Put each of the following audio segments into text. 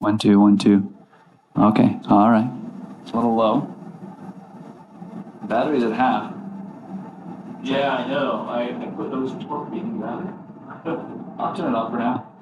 One, two, one, two. Okay, all right. It's a little low. Battery's at half. Yeah, I know. I put those 12 feet in battery. I'll turn it off for now.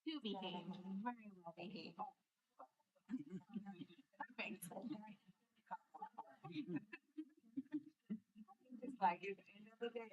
To be behaved, very well behaved. Perfect. Just like at the end of the day.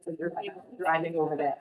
So you're driving over there.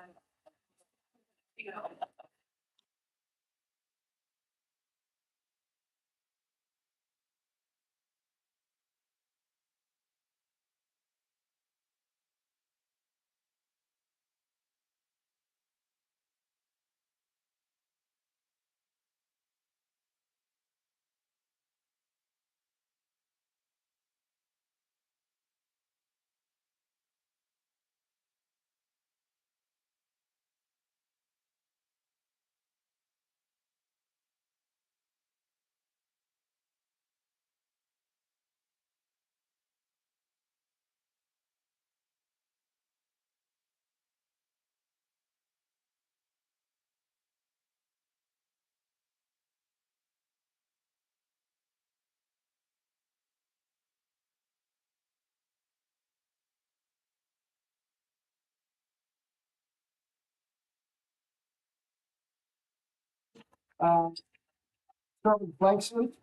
Start with the flag salute.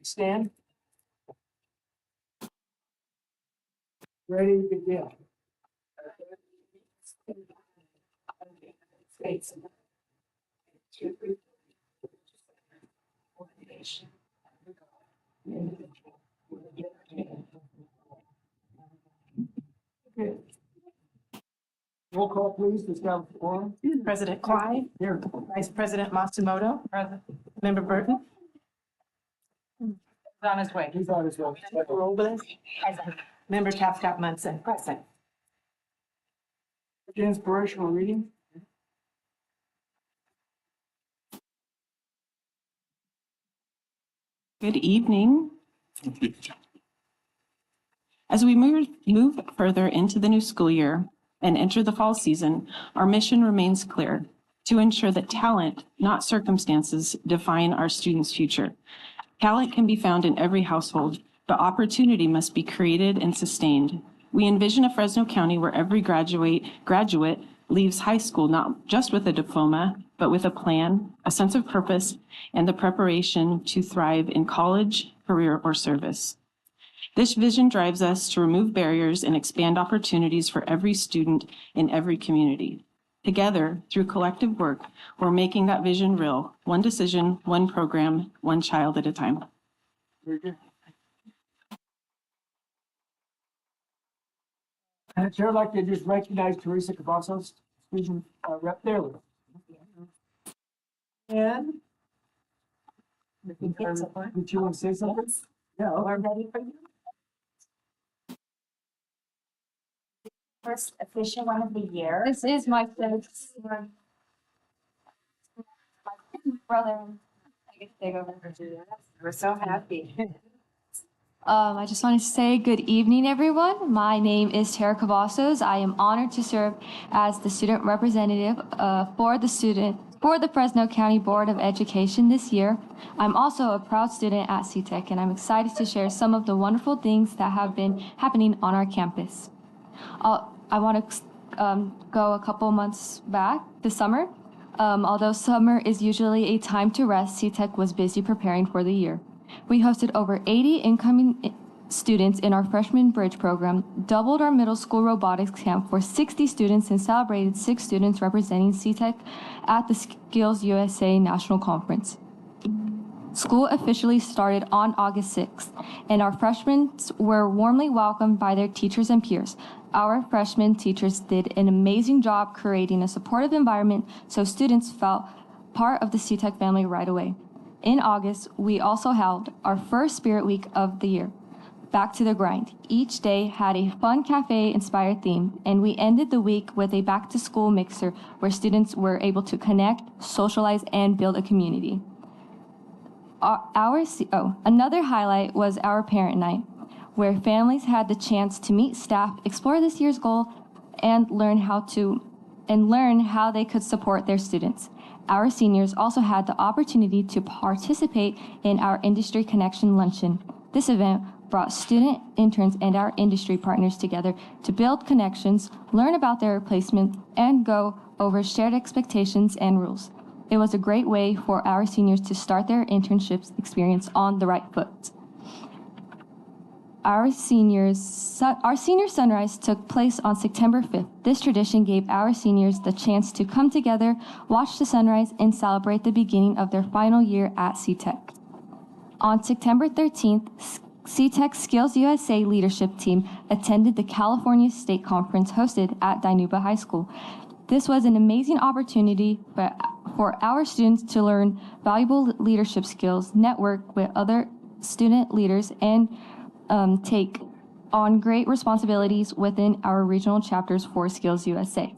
Stand. Ready to begin. States. Okay. Roll call, please, to establish the quorum. President Clyde, Here. Vice President Matsumoto, Member Burton, On his way. He's on his way. Robles, Member Tapscott Munson. Present. Inspirational reading. Good evening. As we move further into the new school year and enter the fall season, our mission remains clear: to ensure that talent, not circumstances, define our students' future. Talent can be found in every household, but opportunity must be created and sustained. We envision a Fresno County where every graduate leaves high school not just with a diploma, but with a plan, a sense of purpose, and the preparation to thrive in college, career, or service. This vision drives us to remove barriers and expand opportunities for every student in every community. Together, through collective work, we're making that vision real, one decision, one program, one child at a time. Very good. Chair, I'd like to just recognize Teresa Cavazos, student rep there. And did you want to say something? Yeah. We're ready for you. First official one of the year. This is my first. My brother. I get to take over. We're so happy. I just want to say good evening, everyone. My name is Tara Cavazos. I am honored to serve as the student representative for the Fresno County Board of Education this year. I'm also a proud student at CTEC, and I'm excited to share some of the wonderful things that have been happening on our campus. I want to go a couple months back this summer. Although summer is usually a time to rest, CTEC was busy preparing for the year. We hosted over 80 incoming students in our freshman bridge program, doubled our middle school robotics camp for 60 students, and celebrated 6 students representing CTEC at the Skills USA National Conference. School officially started on August 6th, and our freshmen were warmly welcomed by their teachers and peers. Our freshman teachers did an amazing job creating a supportive environment so students felt part of the CTEC family right away. In August, we also held our first Spirit Week of the year. Back to the grind. Each day had a fun cafe-inspired theme, and we ended the week with a back-to-school mixer where students were able to connect, socialize, and build a community. Another highlight was our parent night, where families had the chance to meet staff, explore this year's goal, and learn how they could support their students. Our seniors also had the opportunity to participate in our Industry Connection Luncheon. This event brought student interns and our industry partners together to build connections, learn about their placement, and go over shared expectations and rules. It was a great way for our seniors to start their internships experience on the right foot. Our senior sunrise took place on September 5th. This tradition gave our seniors the chance to come together, watch the sunrise, and celebrate the beginning of their final year at CTEC. On September 13th, CTEC Skills USA leadership team attended the California State Conference hosted at Dinuba High School. This was an amazing opportunity for our students to learn valuable leadership skills, network with other student leaders, and take on great responsibilities within our regional chapters for Skills USA.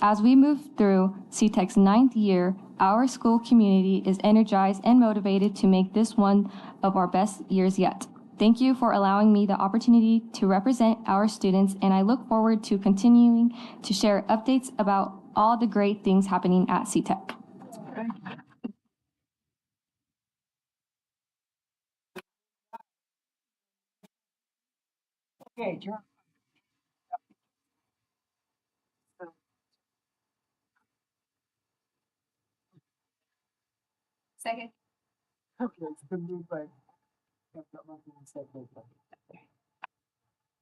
As we move through CTEC's 9th year, our school community is energized and motivated to make this one of our best years yet. Thank you for allowing me the opportunity to represent our students, and I look forward to continuing to share updates about all the great things happening at CTEC. Okay, Chair. Second. Okay, it's been moved by.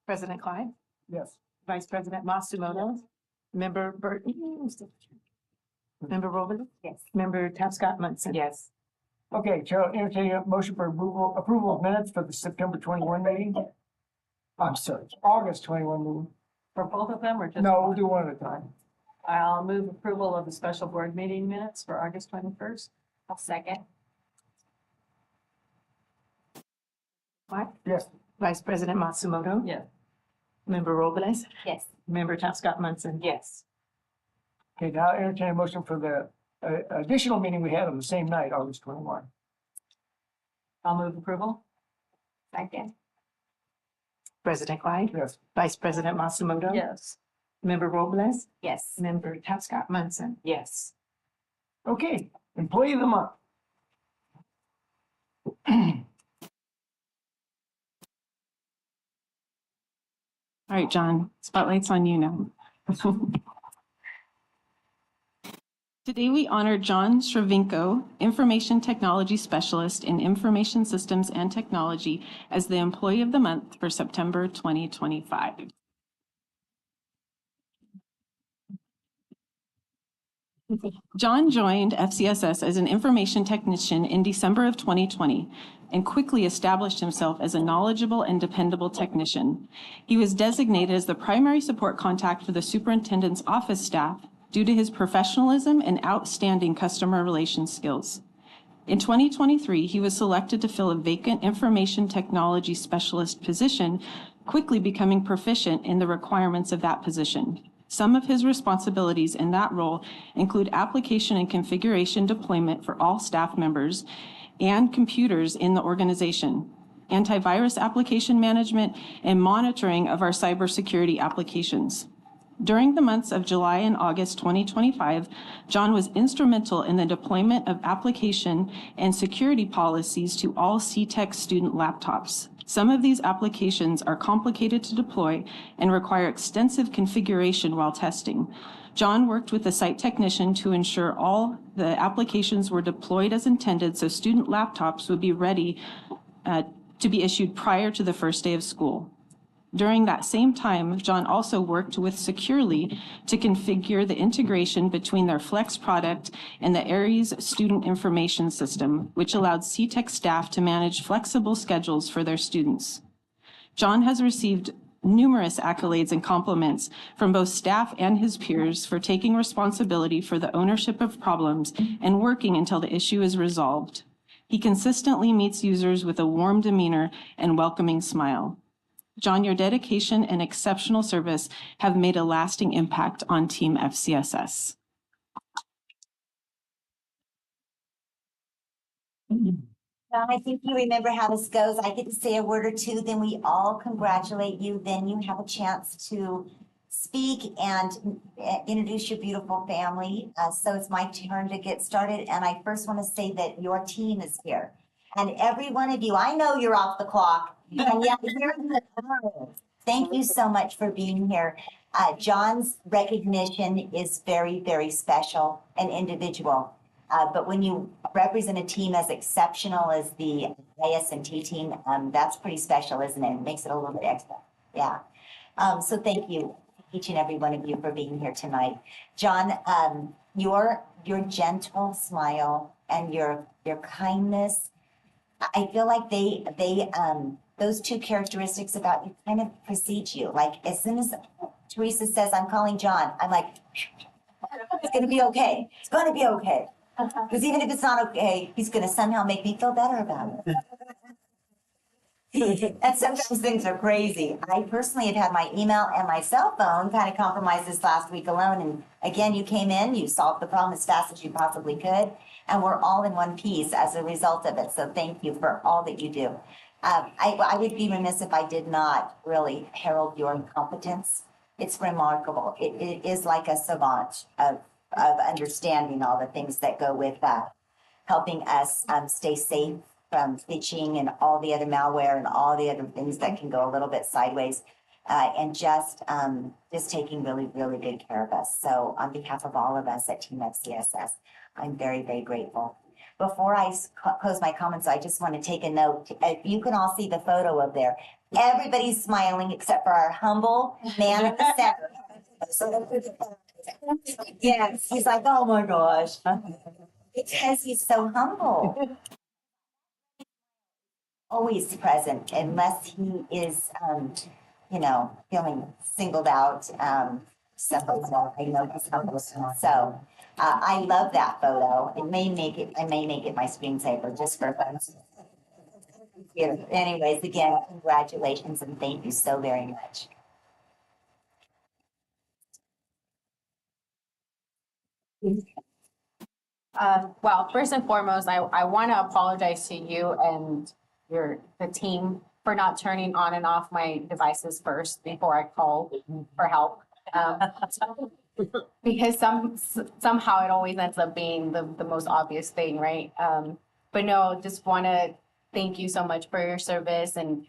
President Klein, Yes. Vice President Masumoto, Member Burton, Member Robles, Yes. Member Tapscott-Munson. Yes. Okay, Chair, I'll entertain a motion for approval of minutes for the September 21 meeting. I'm sorry, August 21 meeting. For both of them or just? No, we'll one? do one at a time. I'll move approval of the special board meeting minutes for August 21st. I'll second. What? Yes. Vice President Matsumoto? Yes. Member Robles? Yes. Member Tapscott-Munson? Yes. Okay, now I'll entertain a motion for the additional meeting we had on the same night, August 21. I'll move approval. Second. President Klein? Yes. Vice President Matsumoto? Yes. Member Robles? Yes. Member Tapscott-Munson? Yes. Okay, employee of the month. All right, John, spotlight's on you now. Today, we honor John Shravinko, Information Technology Specialist in Information Systems and Technology, as the Employee of the Month for September 2025. John joined FCSS as an information technician in December of 2020 and quickly established himself as a knowledgeable and dependable technician. He was designated as the primary support contact for the superintendent's office staff due to his professionalism and outstanding customer relations skills. In 2023, he was selected to fill a vacant information technology specialist position, quickly becoming proficient in the requirements of that position. Some of his responsibilities in that role include application and configuration deployment for all staff members and computers in the organization, antivirus application management, and monitoring of our cybersecurity applications. During the months of July and August 2025, John was instrumental in the deployment of application and security policies to all CTEC student laptops. Some of these applications are complicated to deploy and require extensive configuration while testing. John worked with the site technician to ensure all the applications were deployed as intended, so student laptops would be ready to be issued prior to the first day of school. During that same time, John also worked with Securely to configure the integration between their Flex product and the Aries student information system, which allowed CTEC staff to manage flexible schedules for their students. John has received numerous accolades and compliments from both staff and his peers for taking responsibility for the ownership of problems and working until the issue is resolved. He consistently meets users with a warm demeanor and welcoming smile. John, your dedication and exceptional service have made a lasting impact on Team FCSS. John, I think you remember how this goes. I get to say a word or two, then we all congratulate you. Then you have a chance to speak and introduce your beautiful family. So it's my turn to get started. And I first want to say that your team is here. And every one of you, I know you're off the clock. And yet you're in the room. Thank you so much for being here. John's recognition is very, very special and individual. But when you represent a team as exceptional as the IS&T team, that's pretty special, isn't it? It makes it a little bit extra. Yeah. So thank you, each and every one of you, for being here tonight. John, your gentle smile and your kindness, I feel like they those two characteristics about you kind of precede you. Like as soon as Teresa says, "I'm calling John," I'm like, "It's going to be okay. It's going to be okay." Because even if it's not okay, he's going to somehow make me feel better about it. And sometimes things are crazy. I personally have had my email and my cell phone kind of compromised this last week alone. And again, you came in, you solved the problem as fast as you possibly could. And we're all in one piece as a result of it. So thank you for all that you do. I would be remiss if I did not really herald your competence. It's remarkable. It is like a savant of understanding all the things that go with helping us stay safe from phishing and all the other malware and all the other things that can go a little bit sideways, and just taking really, really good care of us. So on behalf of all of us at Team FCSS, I'm very, very grateful. Before I close my comments, I just want to take a note. You can all see the photo up there. Everybody's smiling except for our humble man in the center. Yes, he's like, "Oh my gosh." Because he's so humble. Always present unless he is, feeling singled out. I know he's humble. So I love that photo. I may make it my screensaver just for fun. Anyways, again, congratulations and thank you so very much. Well, first and foremost, I want to apologize to you and the team for not turning on and off my devices first before I called for help. Because somehow it always ends up being the most obvious thing, right? But no, just want to thank you so much for your service and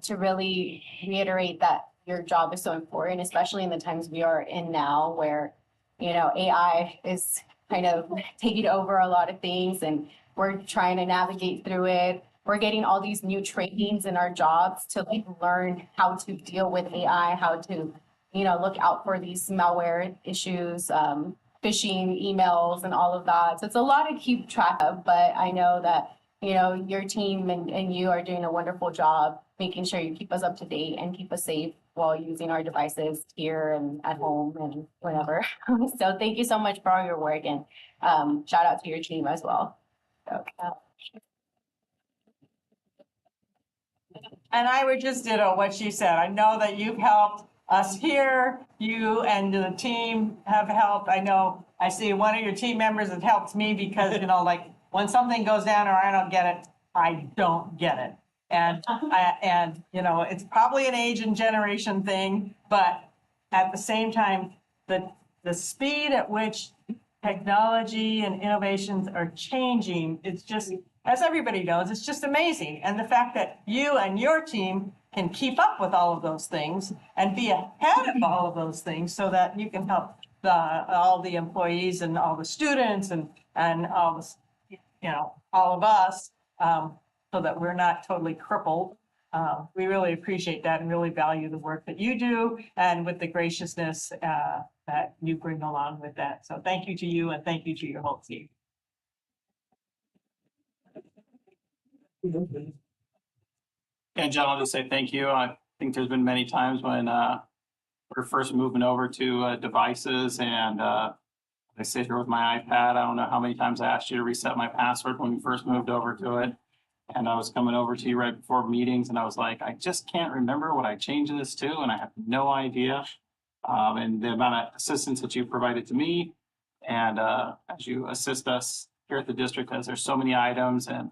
to really reiterate that your job is so important, especially in the times we are in now where, AI is kind of taking over a lot of things and we're trying to navigate through it. We're getting all these new trainings in our jobs to like learn how to deal with AI, how to, look out for these malware issues, phishing emails and all of that. So it's a lot to keep track of, but I know that, your team and you are doing a wonderful job making sure you keep us up to date and keep us safe while using our devices here and at home and whenever. So thank you so much for all your work and shout out to your team as well. So, And I would just ditto what she said. I know that you've helped us here. You and the team have helped. I know I see one of your team members that helps me because, like when something goes down or I don't get it, I don't get it. And it's probably an age and generation thing, but at the same time, the speed at which technology and innovations are changing, it's just, as everybody knows, it's just amazing. And the fact that you and your team can keep up with all of those things and be ahead of all of those things so that you can help all the employees and all the students and all the, all of us, so that we're not totally crippled. We really appreciate that and really value the work that you do and with the graciousness that you bring along with that. So thank you to you and thank you to your whole team. And John, I'll just say thank you. I think there's been many times when we're first moving over to devices and I sit here with my iPad. I don't know how many times I asked you to reset my password when we first moved over to it. And I was coming over to you right before meetings and I was like, I just can't remember what I changed this to and I have no idea. And the amount of assistance that you provided to me and as you assist us here at the district, as there's so many items and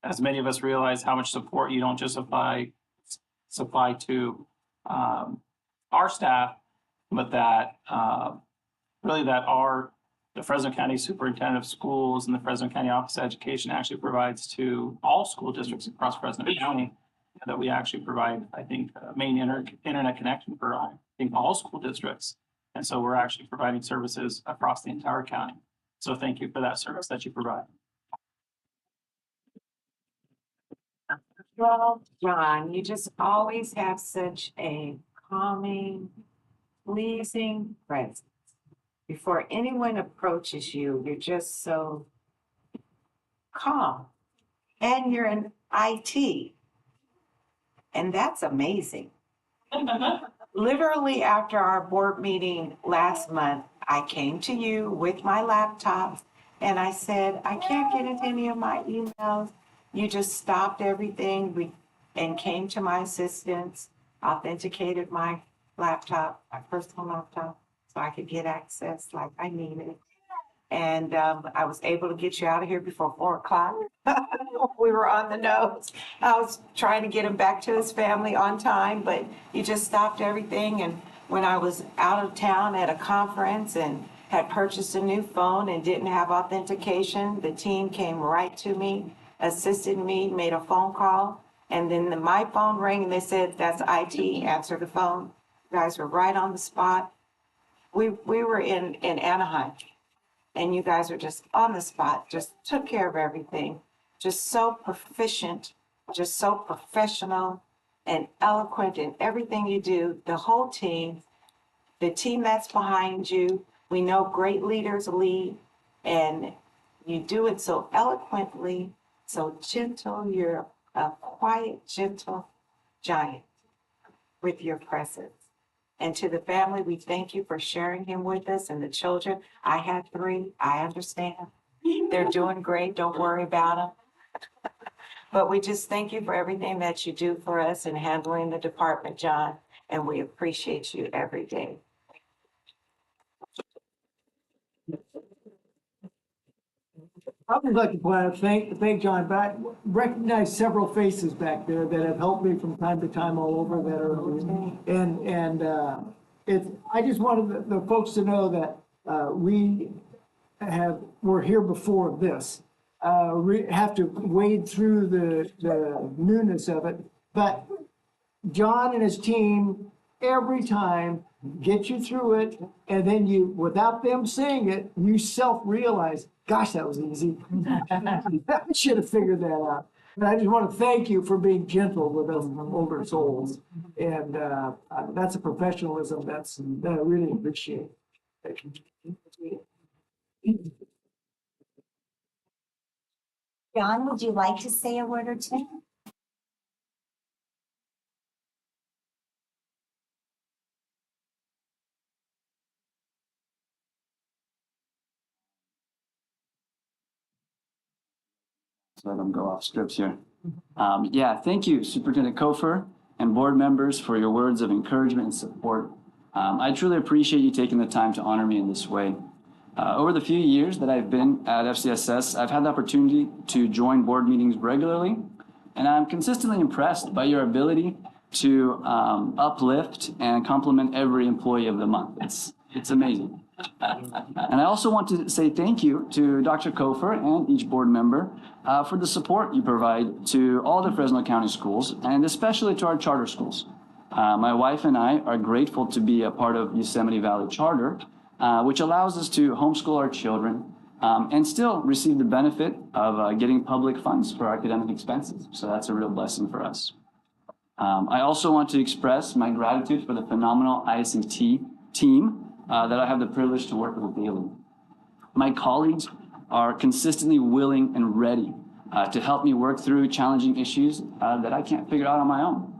as many of us realize how much support you don't just supply to our staff, but that really that the Fresno County Superintendent of Schools and the Fresno County Office of Education actually provides to all school districts across Fresno County, that we actually provide, I think, a main internet connection for, I think, all school districts. And so we're actually providing services across the entire county. So thank you for that service that you provide. Well, John, you just always have such a calming, pleasing presence. Before anyone approaches you, you're just so calm. And you're in IT. And that's amazing. Literally after our board meeting last month, I came to you with my laptop and I said, I can't get into any of my emails. You just stopped everything and came to my assistance, authenticated my laptop, my personal laptop, so I could get access like I needed. And I was able to get you out of here before 4 o'clock. We were on the nose. I was trying to get him back to his family on time, but you just stopped everything. And when I was out of town at a conference and had purchased a new phone and didn't have authentication, the team came right to me, assisted me, made a phone call, and then my phone rang and they said, that's IT, answer the phone. You guys were right on the spot. We were in Anaheim and you guys were just on the spot, just took care of everything. Just so proficient, just so professional and eloquent in everything you do. The whole team, the team that's behind you, we know great leaders lead and you do it so eloquently, so gentle. You're a quiet, gentle giant with your presence. And to the family, we thank you for sharing him with us and the children. I had 3, I understand. They're doing great, don't worry about them. But we just thank you for everything that you do for us in handling the department, John, and we appreciate you every day. I would like to thank John, but I recognize several faces back there that have helped me from time to time all over that are, I just wanted the folks to know that we're here before this. We have to wade through the newness of it, but John and his team, every time, get you through it, and then you, without them saying it, you self-realize, gosh, that was easy. I should have figured that out. And I just want to thank you for being gentle with us older souls. And that's a professionalism that I really appreciate. John, would you like to say a word or two? Let them go off script here. Yeah, thank you, Superintendent Kofer and board members, for your words of encouragement and support. I truly appreciate you taking the time to honor me in this way. Over the few years that I've been at FCSS, I've had the opportunity to join board meetings regularly, and I'm consistently impressed by your ability to uplift and compliment every employee of the month. It's amazing. And I also want to say thank you to Dr. Kofer and each board member for the support you provide to all the Fresno County schools, and especially to our charter schools. My wife and I are grateful to be a part of Yosemite Valley Charter, which allows us to homeschool our children and still receive the benefit of getting public funds for our academic expenses. So that's a real blessing for us. I also want to express my gratitude for the phenomenal IS&T team that I have the privilege to work with daily. My colleagues are consistently willing and ready to help me work through challenging issues that I can't figure out on my own.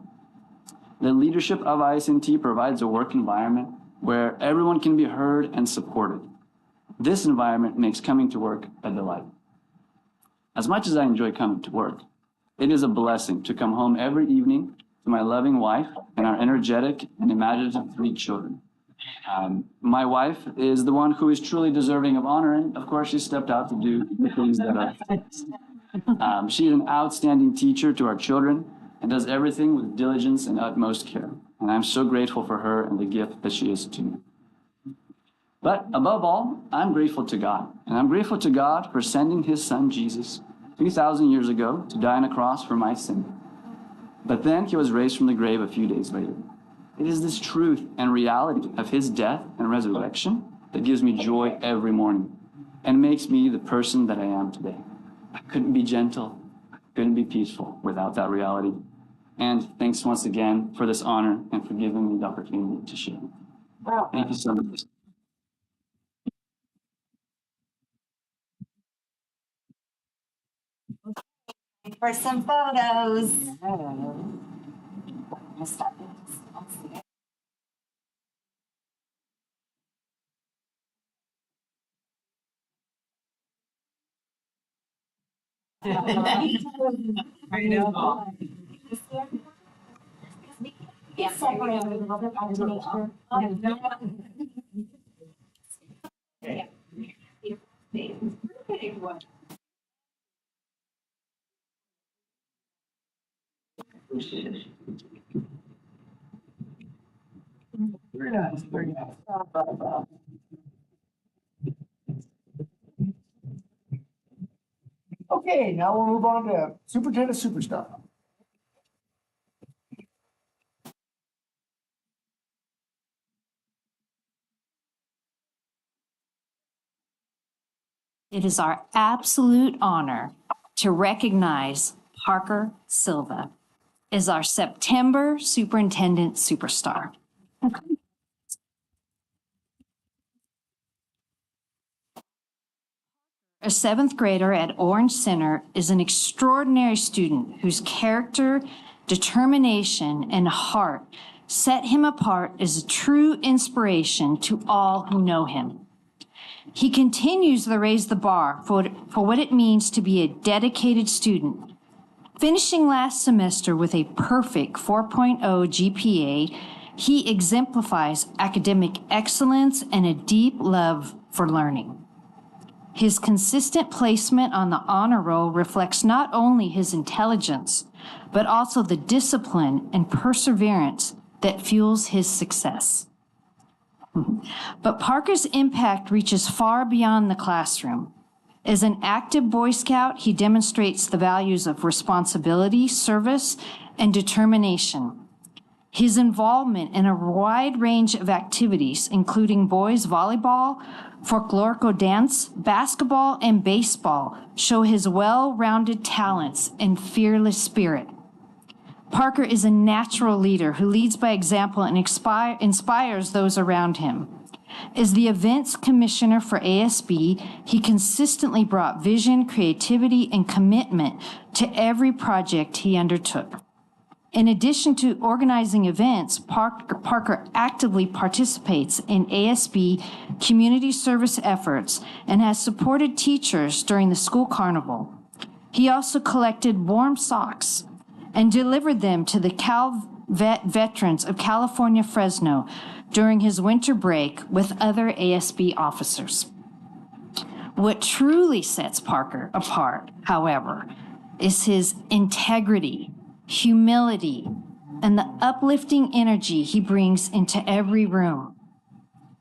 The leadership of IS&T provides a work environment where everyone can be heard and supported. This environment makes coming to work a delight. As much as I enjoy coming to work, it is a blessing to come home every evening to my loving wife and our energetic and imaginative 3 children. My wife is the one who is truly deserving of honor, and of course she stepped out to do the things that are. She's an outstanding teacher to our children and does everything with diligence and utmost care. And I'm so grateful for her and the gift that she is to me. But above all, I'm grateful to God. And I'm grateful to God for sending his son Jesus 3,000 years ago to die on a cross for my sin. But then he was raised from the grave a few days later. It is this truth and reality of his death and resurrection that gives me joy every morning and makes me the person that I am today. I couldn't be gentle, couldn't be peaceful without that reality. And thanks once again for this honor and for giving me the opportunity to share. Thank you so much. For some photos. I know. Yeah. Separate a little bit, I want to make sure. Very nice, very nice. Okay, now we'll move on to Superintendent Superstar. It is our absolute honor to recognize Parker Silva as our September Superintendent Superstar. A 7th grader at Orange Center is an extraordinary student whose character, determination, and heart set him apart as a true inspiration to all who know him. He continues to raise the bar for what it means to be a dedicated student. Finishing last semester with a perfect 4.0 GPA, he exemplifies academic excellence and a deep love for learning. His consistent placement on the honor roll reflects not only his intelligence, but also the discipline and perseverance that fuels his success. But Parker's impact reaches far beyond the classroom. As an active Boy Scout, he demonstrates the values of responsibility, service, and determination. His involvement in a wide range of activities, including boys volleyball, folklorico dance, basketball, and baseball, show his well-rounded talents and fearless spirit. Parker is a natural leader who leads by example and inspires those around him. As the events commissioner for ASB, he consistently brought vision, creativity, and commitment to every project he undertook. In addition to organizing events, Parker actively participates in ASB community service efforts and has supported teachers during the school carnival. He also collected warm socks and delivered them to the veterans of California, Fresno during his winter break with other ASB officers. What truly sets Parker apart, however, is his integrity, humility, and the uplifting energy he brings into every room.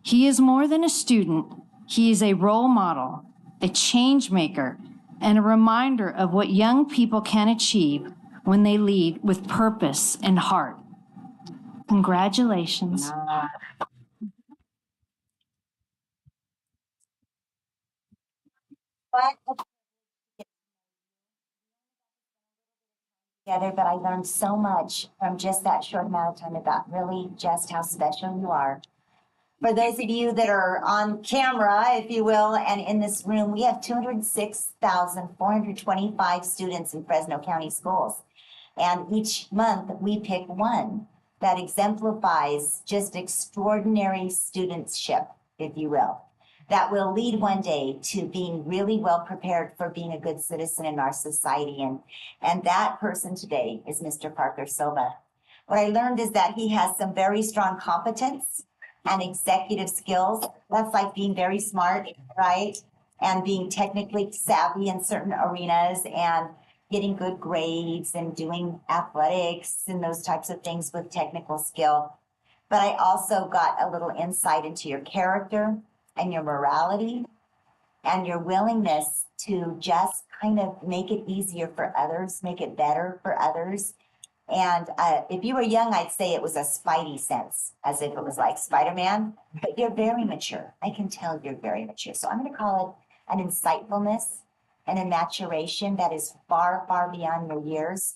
He is more than a student. He is a role model, a change maker, and a reminder of what young people can achieve when they lead with purpose and heart. Congratulations. Together, but I learned so much from just that short amount of time about really just how special you are. For those of you that are on camera, if you will, and in this room, we have 206,425 students in Fresno County schools. And each month we pick one that exemplifies just extraordinary studentship, if you will, that will lead one day to being really well prepared for being a good citizen in our society. And that person today is Mr. Parker Silva. What I learned is that he has some very strong competence and executive skills. That's like being very smart, right? And being technically savvy in certain arenas and getting good grades and doing athletics and those types of things with technical skill. But I also got a little insight into your character and your morality and your willingness to just kind of make it easier for others, make it better for others. And if you were young, I'd say it was a spidey sense, as if it was like Spider-Man, but you're very mature. I can tell you're very mature. So I'm going to call it an insightfulness and a maturation that is far, far beyond your years.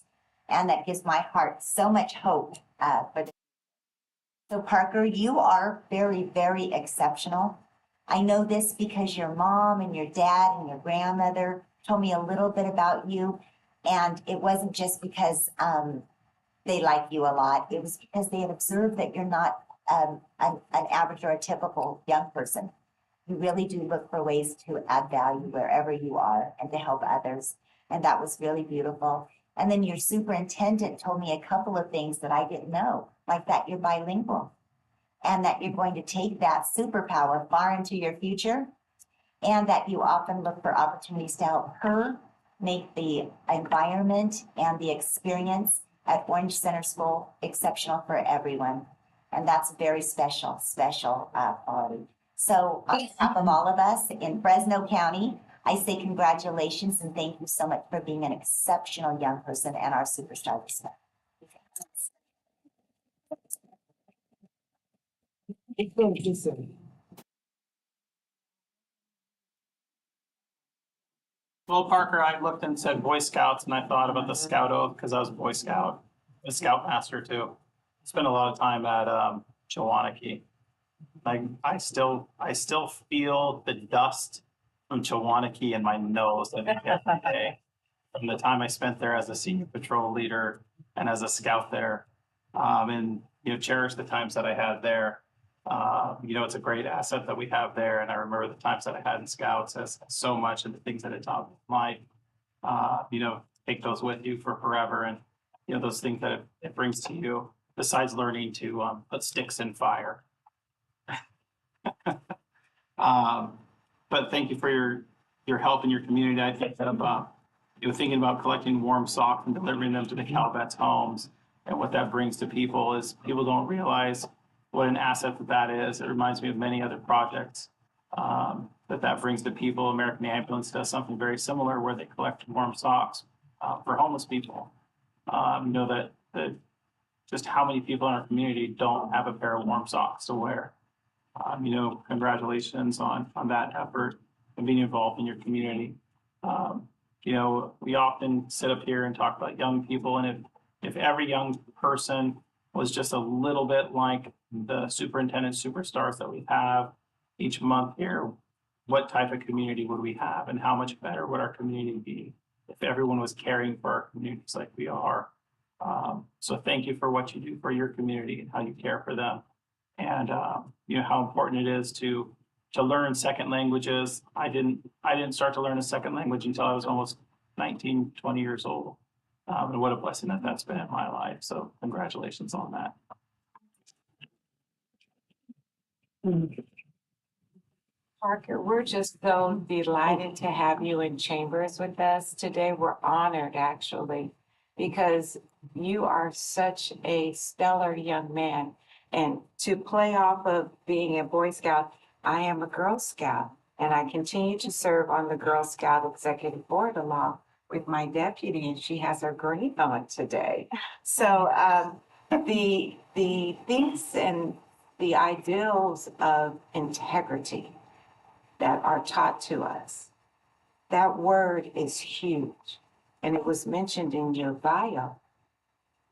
And that gives my heart so much hope for So Parker, you are very, very exceptional. I know this because your mom and your dad and your grandmother told me a little bit about you. And it wasn't just because they like you a lot. It was because they had observed that you're not an average or a typical young person. You really do look for ways to add value wherever you are and to help others. And that was really beautiful. And then your superintendent told me a couple of things that I didn't know, like that you're bilingual and that you're going to take that superpower far into your future, and that you often look for opportunities to help her make the environment and the experience at Orange Center School exceptional for everyone. And that's very special quality. So on behalf of all of us in Fresno County, I say congratulations and thank you so much for being an exceptional young person and our superstar this month. Well, Parker, I looked and said Boy Scouts, and I thought about the Scout Oath because I was a Boy Scout, a Scoutmaster too. Spent a lot of time at Chawanakee. I still feel the dust from Chawanakee in my nose every day from the time I spent there as a senior patrol leader and as a scout there, and cherish the times that I had there. It's a great asset that we have there, and I remember the times that I had in Scouts as so much and the things that it taught me in life. Take those with you for forever, and those things that it brings to you. Besides learning to put sticks in fire. But thank you for your help in your community. I think that thinking about collecting warm socks and delivering them to the Calvets homes, and what that brings to people is people don't realize what an asset that is. It reminds me of many other projects that brings to people. American Ambulance does something very similar where they collect warm socks for homeless people. That just how many people in our community don't have a pair of warm socks to wear. Congratulations on that effort and being involved in your community. We often sit up here and talk about young people, and if every young person was just a little bit like the superintendent superstars that we have each month here, what type of community would we have, and how much better would our community be if everyone was caring for our communities like we are? So thank you for what you do for your community and how you care for them, and how important it is to learn second languages. I didn't start to learn a second language until I was almost 19, 20 years old. And what a blessing that's been in my life. So congratulations on that. Parker, we're just so delighted to have you in chambers with us today. We're honored, actually, because you are such a stellar young man. And to play off of being a Boy Scout, I am a Girl Scout, and I continue to serve on the Girl Scout Executive Board along with my deputy, and she has her green on today. So the things and the ideals of integrity that are taught to us, that word is huge, and it was mentioned in your bio.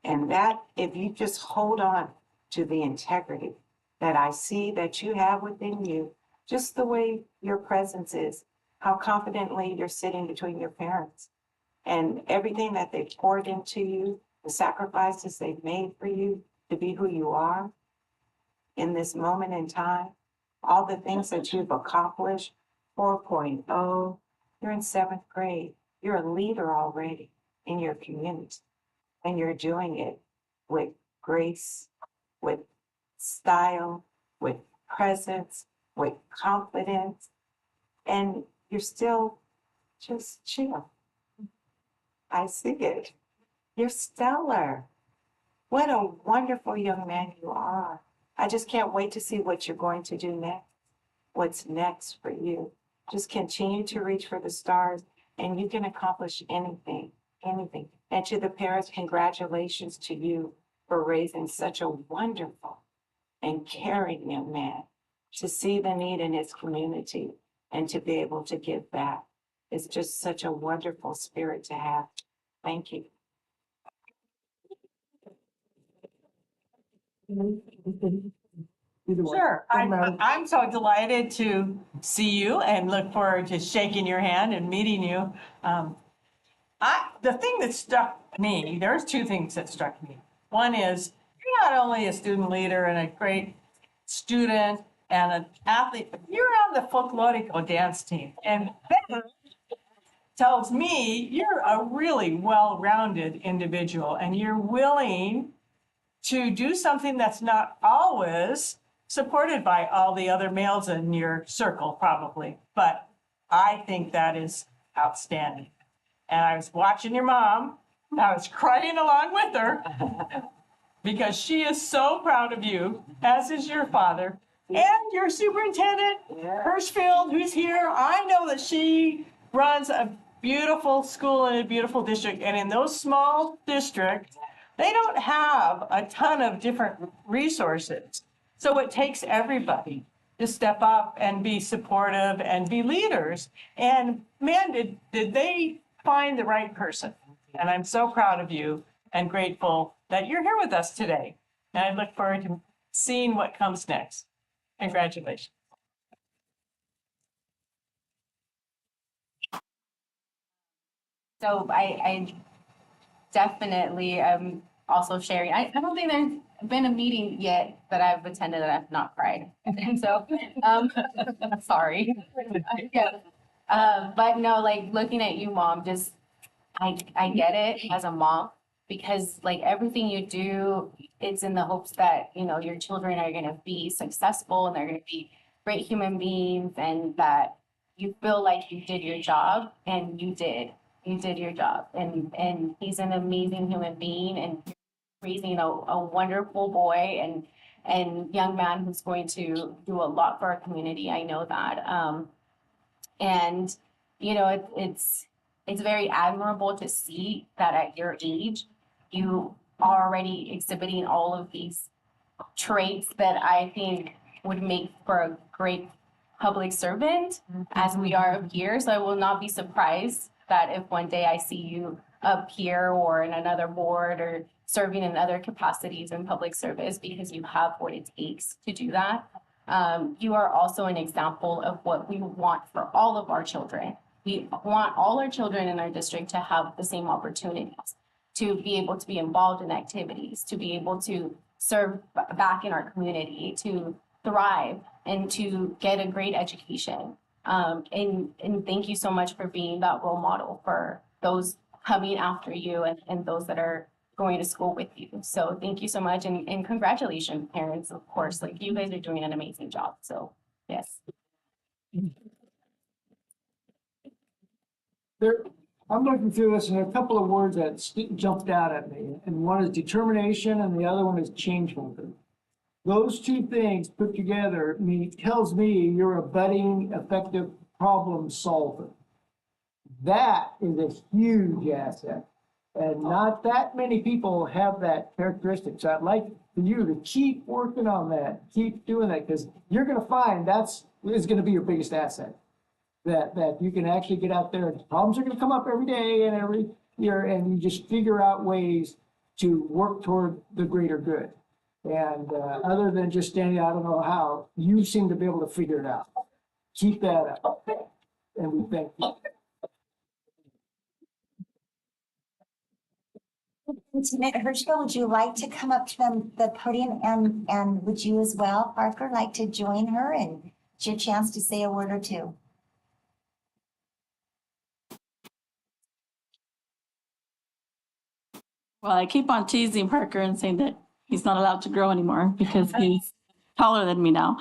And that, if you just hold on to the integrity that I see that you have within you, just the way your presence is, how confidently you're sitting between your parents, and everything that they've poured into you, the sacrifices they've made for you to be who you are in this moment in time, all the things that you've accomplished, 4.0, you're in 7th grade, you're a leader already in your community, and you're doing it with grace, with style, with presence, with confidence, and you're still just chill. I see it. You're stellar. What a wonderful young man you are. I just can't wait to see what you're going to do next. What's next for you? Just continue to reach for the stars, and you can accomplish anything, anything. And to the parents, congratulations to you for raising such a wonderful and caring young man, to see the need in his community and to be able to give back. It's just such a wonderful spirit to have. Thank you. Sure. I'm so delighted to see you and look forward to shaking your hand and meeting you. The thing that struck me, there's two things that struck me. One is you're not only a student leader and a great student and an athlete, but you're on the folklorico dance team. And that tells me you're a really well-rounded individual, and you're willing to do something that's not always supported by all the other males in your circle, probably. But I think that is outstanding. And I was watching your mom, and I was crying along with her because she is so proud of you, as is your father, and your superintendent, Hirschfield, who's here. I know that she runs a beautiful school in a beautiful district, and in those small districts, they don't have a ton of different resources. So it takes everybody to step up and be supportive and be leaders. And man, did they find the right person. And I'm so proud of you and grateful that you're here with us today. And I look forward to seeing what comes next. Congratulations. So I definitely am also sharing. I don't think there's been a meeting yet that I've attended that I've not cried. And so, sorry. Yeah. But no, like looking at you, Mom, just, I get it as a mom, because like everything you do, it's in the hopes that, your children are going to be successful and they're going to be great human beings, and that you feel like you did your job, and you did. You did your job, and he's an amazing human being, and raising a wonderful boy and young man who's going to do a lot for our community. I know that. And it's very admirable to see that at your age, you already exhibiting all of these traits that I think would make for a great public servant as we are up here. So I will not be surprised that if one day I see you up here or in another board or serving in other capacities in public service, because you have what it takes to do that. You are also an example of what we want for all of our children. We want all our children in our district to have the same opportunities, to be able to be involved in activities, to be able to serve back in our community, to thrive, and to get a great education. And thank you so much for being that role model for those coming after you and those that are going to school with you. So thank you so much, and congratulations, parents, of course. Like, you guys are doing an amazing job. So yes. I'm looking through this and there are a couple of words that jumped out at me. And one is determination and the other one is change maker. Those two things put together tells me you're a budding, effective problem solver. That is a huge asset. And not that many people have that characteristic. So I'd like for you to keep working on that, keep doing that, because you're going to find is going to be your biggest asset. That you can actually get out there, and problems are going to come up every day and every year, and you just figure out ways to work toward the greater good. And other than just standing, I don't know how, you seem to be able to figure it out. Keep that up. And we thank you. Lieutenant Hirschfeld, would you like to come up to the podium, and would you as well, Parker, like to join her, and it's your chance to say a word or two? Well, I keep on teasing Parker and saying that he's not allowed to grow anymore because he's taller than me now.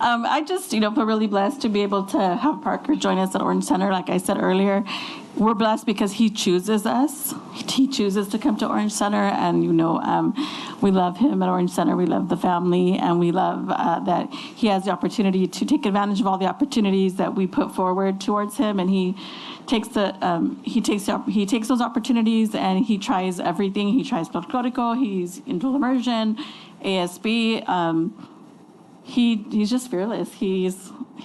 I just, feel really blessed to be able to have Parker join us at Orange Center. Like I said earlier, we're blessed because he chooses us. He chooses to come to Orange Center, and we love him at Orange Center. We love the family, and we love that he has the opportunity to take advantage of all the opportunities that we put forward towards him, and he takes those opportunities and he tries everything. He tries folklorico, he's in dual immersion, ASB. He's just fearless.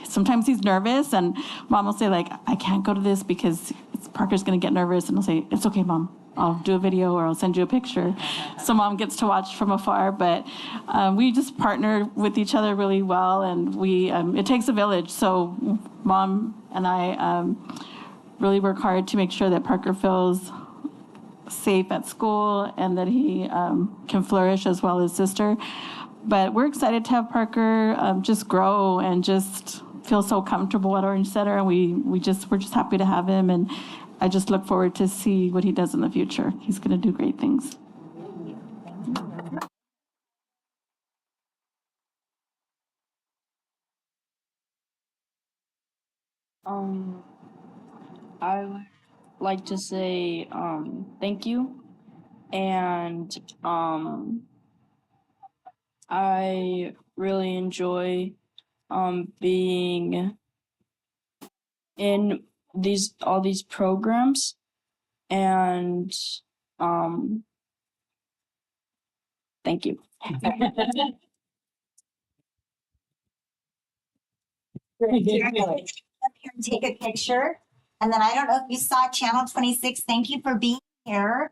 Sometimes he's nervous, and Mom will say, like, I can't go to this because Parker's gonna get nervous, and I'll say, it's okay, Mom. I'll do a video or I'll send you a picture. So Mom gets to watch from afar, but we just partner with each other really well, and it takes a village. So Mom and I really work hard to make sure that Parker feels safe at school and that he can flourish as well as sister. But we're excited to have Parker just grow and just feel so comfortable at Orange Center. And we're just happy to have him. And I just look forward to see what he does in the future. He's going to do great things. I would like to say thank you, and I really enjoy being in all these programs, and thank you. Take a picture. And then I don't know if you saw Channel 26. Thank you for being here.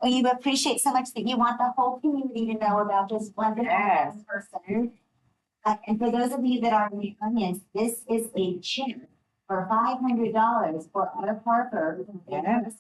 We appreciate so much that you want the whole community to know about this wonderful person. And for those of you that are in the audience, this is a check for $500 for Anna Parker. Yes.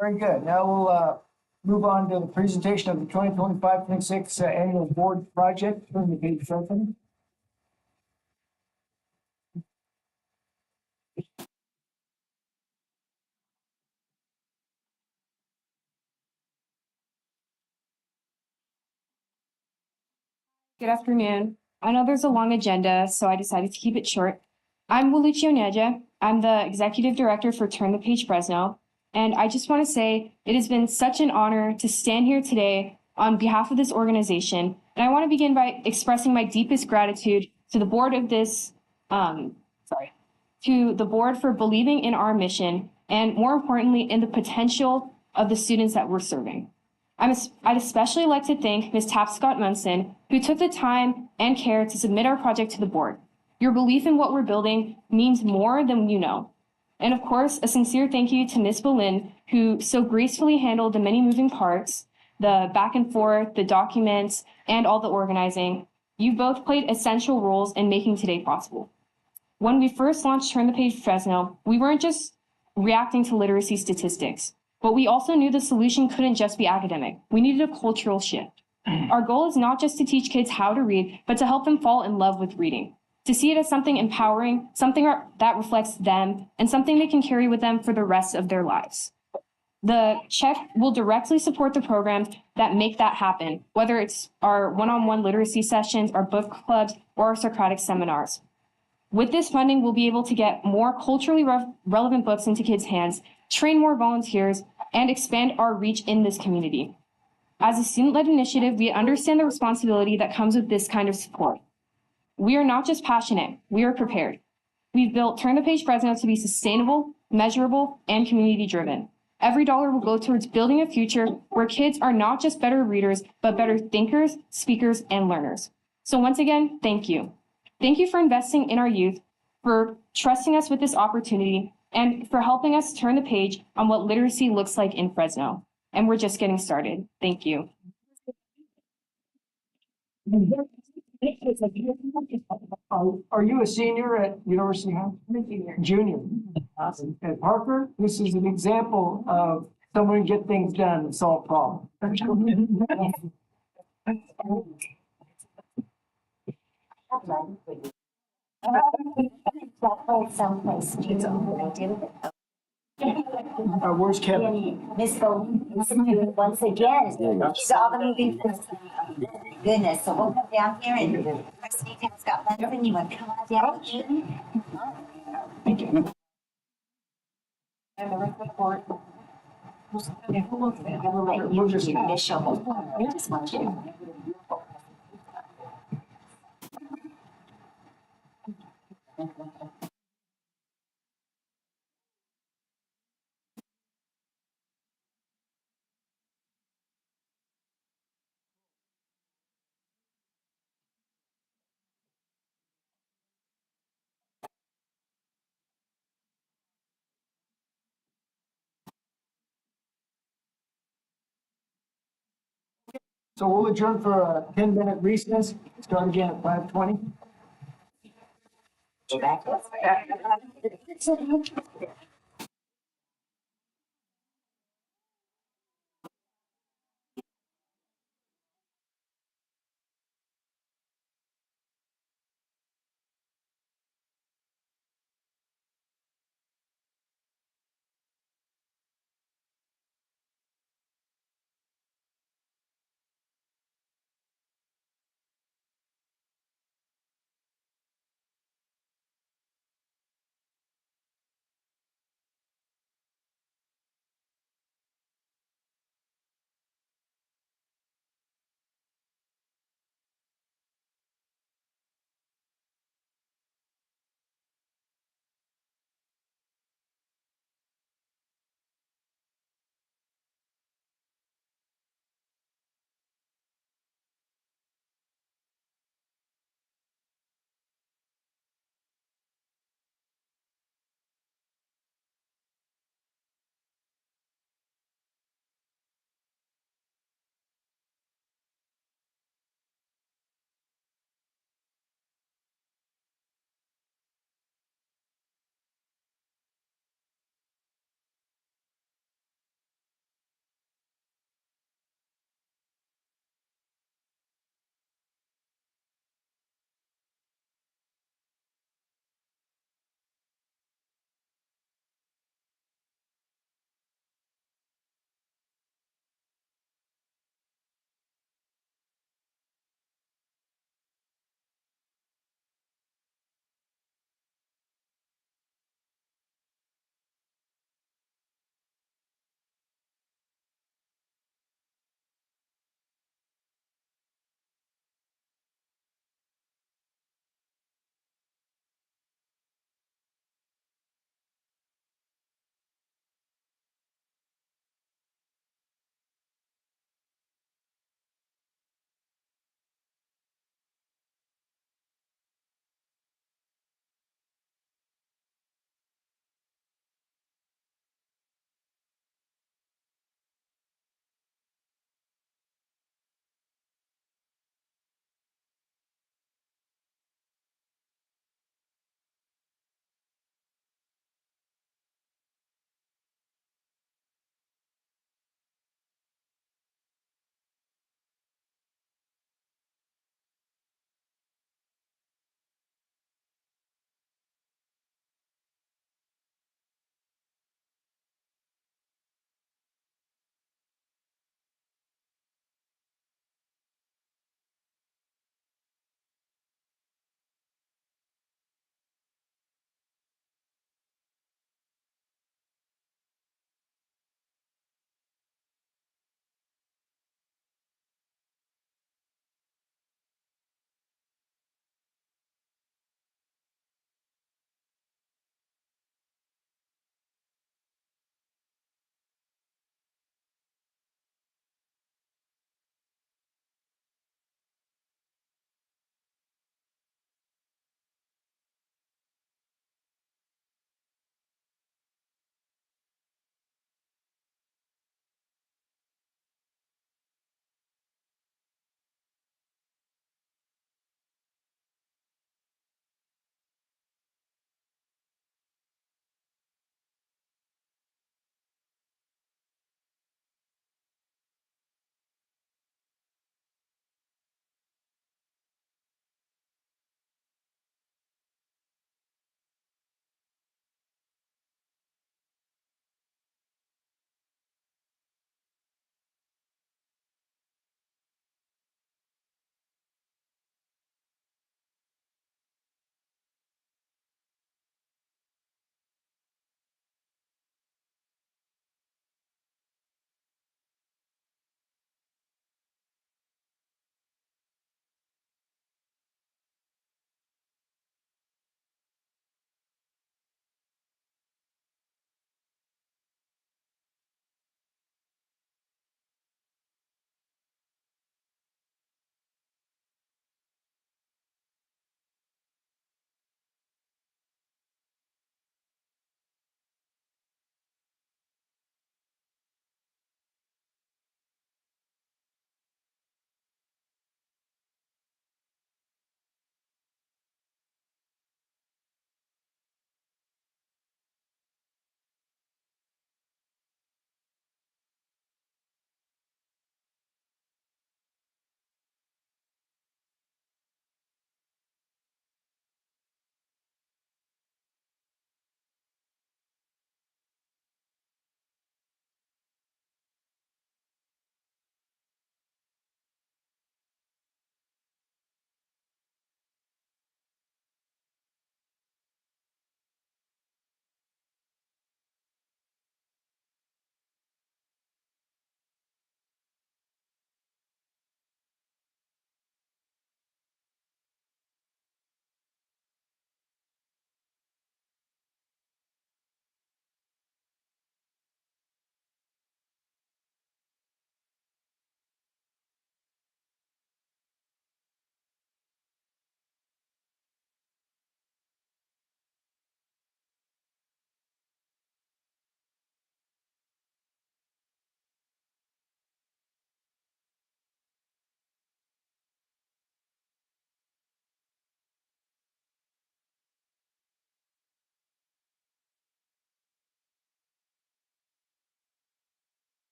Very good. Now we'll move on to the presentation of the 2025-26 annual board project. Turn the page open. Good afternoon. I know there's a long agenda, so I decided to keep it short. I'm Waluchi Onyeja. I'm the Executive Director for Turn the Page Fresno. And I just want to say it has been such an honor to stand here today on behalf of this organization. And I want to begin by expressing my deepest gratitude to the board of this, to the board for believing in our mission and more importantly, in the potential of the students that we're serving. I'd especially like to thank Ms. Tapscott Munson, who took the time and care to submit our project to the board. Your belief in what we're building means more than you know. And of course, a sincere thank you to Ms. Boleyn, who so gracefully handled the many moving parts, the back and forth, the documents, and all the organizing. You both played essential roles in making today possible. When we first launched Turn the Page Fresno, we weren't just reacting to literacy statistics, but we also knew the solution couldn't just be academic. We needed a cultural shift. Our goal is not just to teach kids how to read, but to help them fall in love with reading, to see it as something empowering, something that reflects them, and something they can carry with them for the rest of their lives. The check will directly support the programs that make that happen, whether it's our one-on-one literacy sessions, our book clubs, or our Socratic seminars. With this funding, we'll be able to get more culturally relevant books into kids' hands, train more volunteers, and expand our reach in this community. As a student-led initiative, we understand the responsibility that comes with this kind of support. We are not just passionate, we are prepared. We've built Turn the Page Fresno to be sustainable, measurable, and community-driven. Every dollar will go towards building a future where kids are not just better readers, but better thinkers, speakers, and learners. So once again, thank you. Thank you for investing in our youth, for trusting us with this opportunity, and for helping us turn the page on what literacy looks like in Fresno. And we're just getting started. Thank you. Are you a senior at University High? Junior. Awesome. At Parker, this is an example of someone who get things done and solve problems. Someplace new. Where's Kevin? Miss Bowen is doing once again. She's all the moving parts. Goodness, so we'll come down here and Christy has got London. You want to come on down with me? Thank you. And the report. I will let you just initial. I just want you. So we'll adjourn for a 10-minute recess, start again at 5:20.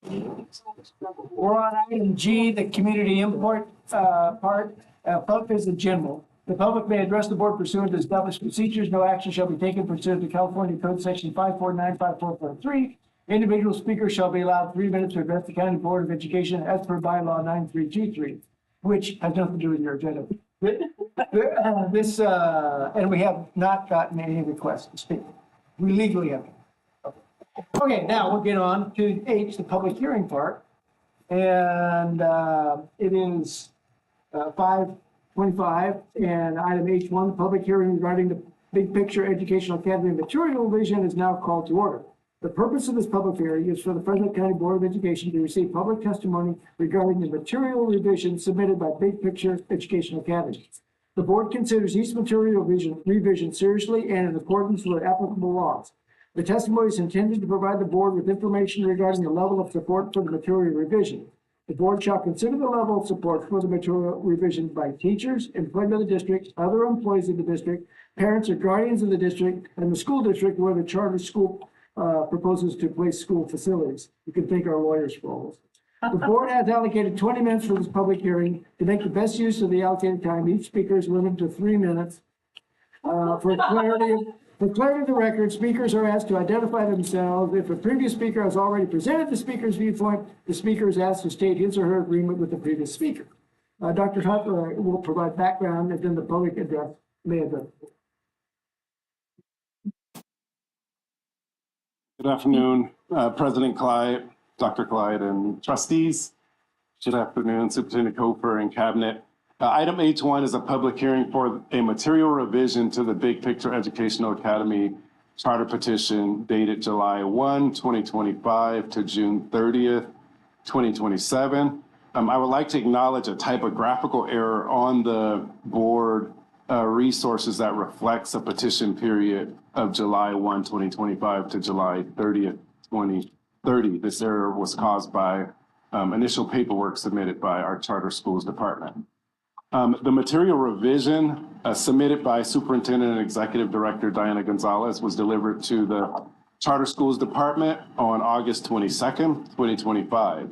We're on item G, the community input part. Public is general. The public may address the board pursuant to established procedures. No action shall be taken pursuant to California Code Section 5495443. Individual speakers shall be allowed 3 minutes to address the County Board of Education as per bylaw 9323, which has nothing to do with your agenda. And we have not gotten any requests to speak. We legally have. Okay, now we'll get on to H, the public hearing part. And it is 5:25, and item H1, the public hearing regarding the Big Picture Educational Academy material revision is now called to order. The purpose of this public hearing is for the Fresno County Board of Education to receive public testimony regarding the material revision submitted by Big Picture Educational Academy. The board considers each material revision seriously and in accordance with applicable laws. The testimony is intended to provide the board with information regarding the level of support for the material revision. The board shall consider the level of support for the material revision by teachers, employed by the district, other employees of the district, parents or guardians of the district, and the school district where the charter school proposes to place school facilities. You can thank our lawyers for all this. The board has allocated 20 minutes for this public hearing. To make the best use of the allocated time, each speaker is limited to 3 minutes. For clarity of the record, speakers are asked to identify themselves. If a previous speaker has already presented the speaker's viewpoint, the speaker is asked to state his or her agreement with the previous speaker. Dr. Hunt will provide background, and then the public address may address. Good afternoon, President Clyde, Dr. Clyde, and trustees. Good afternoon, Superintendent Kofer and Cabinet. Item H1 is a public hearing for a material revision to the Big Picture Educational Academy charter petition dated July 1, 2025 to June 30th, 2027. I would like to acknowledge a typographical error on the board resources that reflects a petition period of July 1, 2025 to July 30th, 2030. This error was caused by initial paperwork submitted by our charter schools department. The material revision submitted by Superintendent and Executive Director Diana Gonzalez was delivered to the Charter Schools Department on August 22nd, 2025.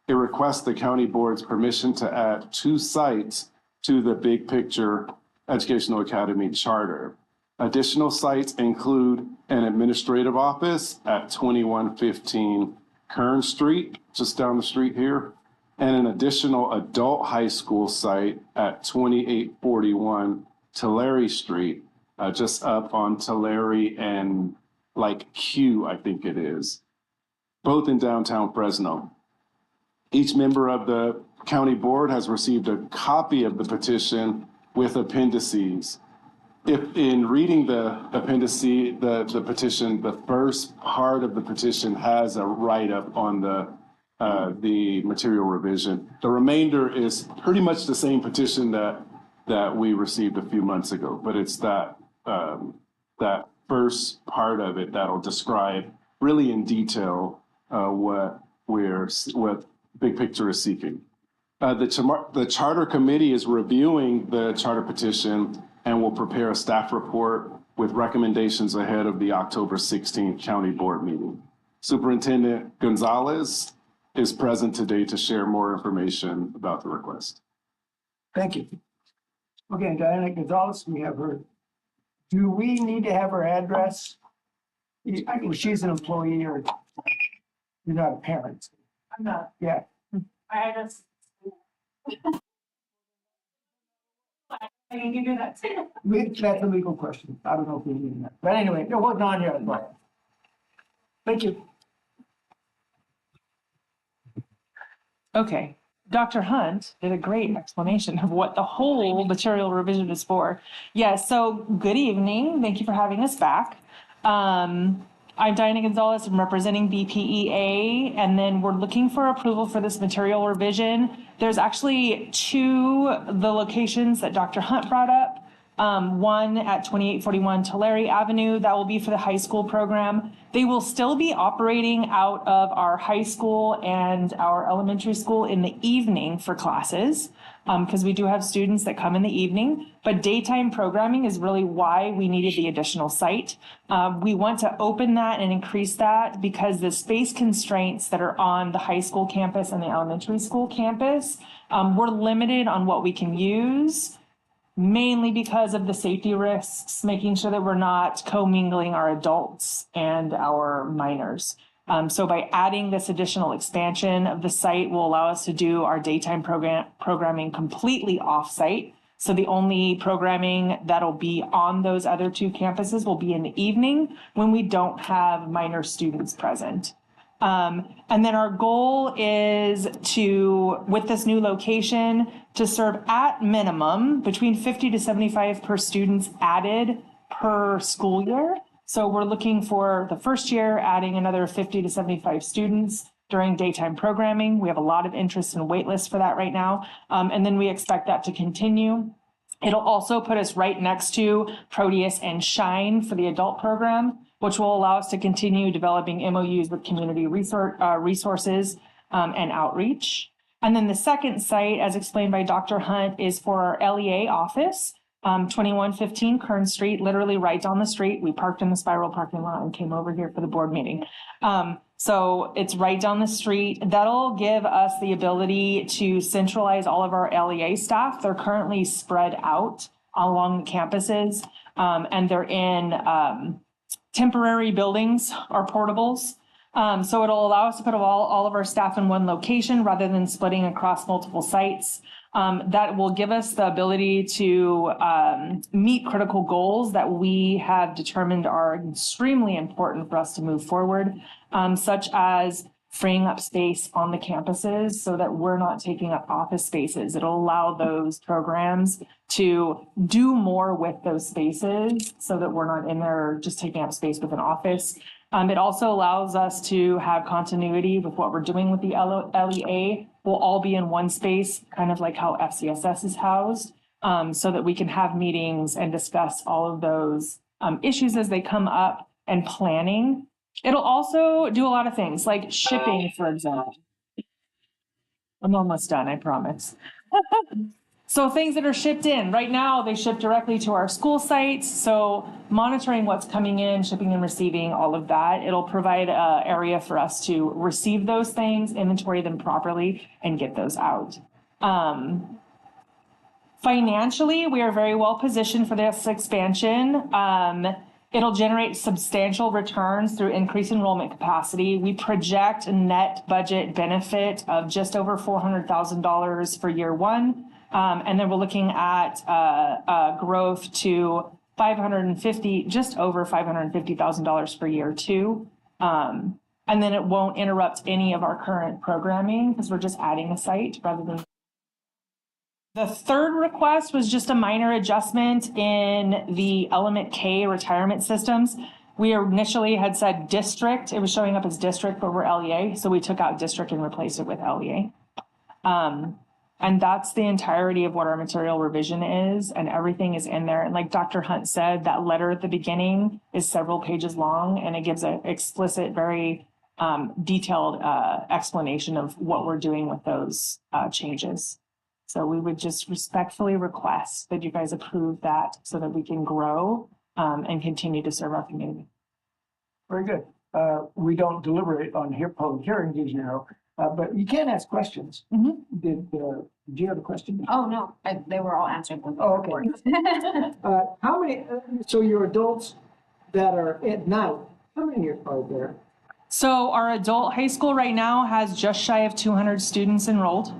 It requests the county board's permission to add 2 sites to the Big Picture Educational Academy charter. Additional sites include an administrative office at 2115 Kern Street, just down the street here, and an additional adult high school site at 2841 Tulare Street, just up on Tulare and like Q, I think it is, both in downtown Fresno. Each member of the county board has received a copy of the petition with appendices. If in reading the appendices, the petition, the first part of the petition has a write-up on the material revision. The remainder is pretty much the same petition that we received a few months ago, but it's that first part of it that'll describe really in detail what Big Picture is seeking. The charter committee is reviewing the charter petition and will prepare a staff report with recommendations ahead of the October 16th county board meeting. Superintendent Gonzalez is present today to share more information about the request. Thank you. Okay, Diana Gonzalez, we have her. Do we need to have her address? She's an employee or you're not a parent? I'm not. Yeah. I just. I can give you that too. That's a legal question. I don't know if we need that. But anyway, it wasn't on here. Thank you. Okay, Dr. Hunt did a great explanation of what the whole material revision is for. Yes, so good evening. Thank you for having us back. I'm Diana Gonzalez. I'm representing BPEA, and then we're looking for approval for this material revision. There's actually 2, the locations that Dr. Hunt brought up. one at 2841 Tulare Avenue. That will be for the high school program. They will still be operating out of our high school and our elementary school in the evening for classes, because we do have students that come in the evening, but daytime programming is really why we needed the additional site. We want to open that and increase that because the space constraints that are on the high school campus and the elementary school campus, we're limited on what we can use, mainly because of the safety risks, making sure that we're not commingling our adults and our minors. So by adding this additional expansion of the site will allow us to do our daytime programming completely off-site. So the only programming that'll be on those other two campuses will be in the evening when we don't have minor students present. And then our goal is to, with this new location, to serve at minimum between 50 to 75 per students added per school year. So we're looking for the first year adding another 50 to 75 students during daytime programming. We have a lot of interest and wait lists for that right now. And then we expect that to continue. It'll also put us right next to Proteus and Shine for the adult program, which will allow us to continue developing MOUs with community resources and outreach. And then the second site, as explained by Dr. Hunt, is for our LEA office, 2115 Kern Street, literally right down the street. We parked in the Spiral parking lot and came over here for the board meeting. So it's right down the street. That'll give us the ability to centralize all of our LEA staff. They're currently spread out along the campuses, and they're in temporary buildings or portables. So it'll allow us to put all of our staff in one location rather than splitting across multiple sites. That will give us the ability to meet critical goals that we have determined are extremely important for us to move forward, such as freeing up space on the campuses so that we're not taking up office spaces. It'll allow those programs to do more with those spaces so that we're not in there just taking up space with an office. It also allows us to have continuity with what we're doing with the LEA. We'll all be in one space, kind of like how FCSS is housed, so that we can have meetings and discuss all of those issues as they come up and planning. It'll also do a lot of things like shipping, for example. I'm almost done, I promise. So things that are shipped in, right now they ship directly to our school sites. So monitoring what's coming in, shipping and receiving, all of that, it'll provide an area for us to receive those things, inventory them properly, and get those out. Financially, we are very well positioned for this expansion. It'll generate substantial returns through increased enrollment capacity. We project a net budget benefit of just over $400,000 for year one. And then we're looking at growth to just over $550,000 for year two. And then it won't interrupt any of our current programming because we're just adding a site rather than. The third request was just a minor adjustment in the Element K retirement systems. We initially had said district. It was showing up as district, but we're LEA. So we took out district and replaced it with LEA. And that's the entirety of what our material revision is, and everything is in there. And like Dr. Hunt said, that letter at the beginning is several pages long, and it gives an explicit, very detailed explanation of what we're doing with those changes. So we would just respectfully request that you guys approve that so that we can grow and continue to serve our community. Very good. We don't deliberate on public hearings, as you know, but you can ask questions. Mm-hmm. Did you have a question? Oh, no, they were all answered. Oh, okay. How many, so your adults that are at night, how many are there? So our adult high school right now has just shy of 200 students enrolled.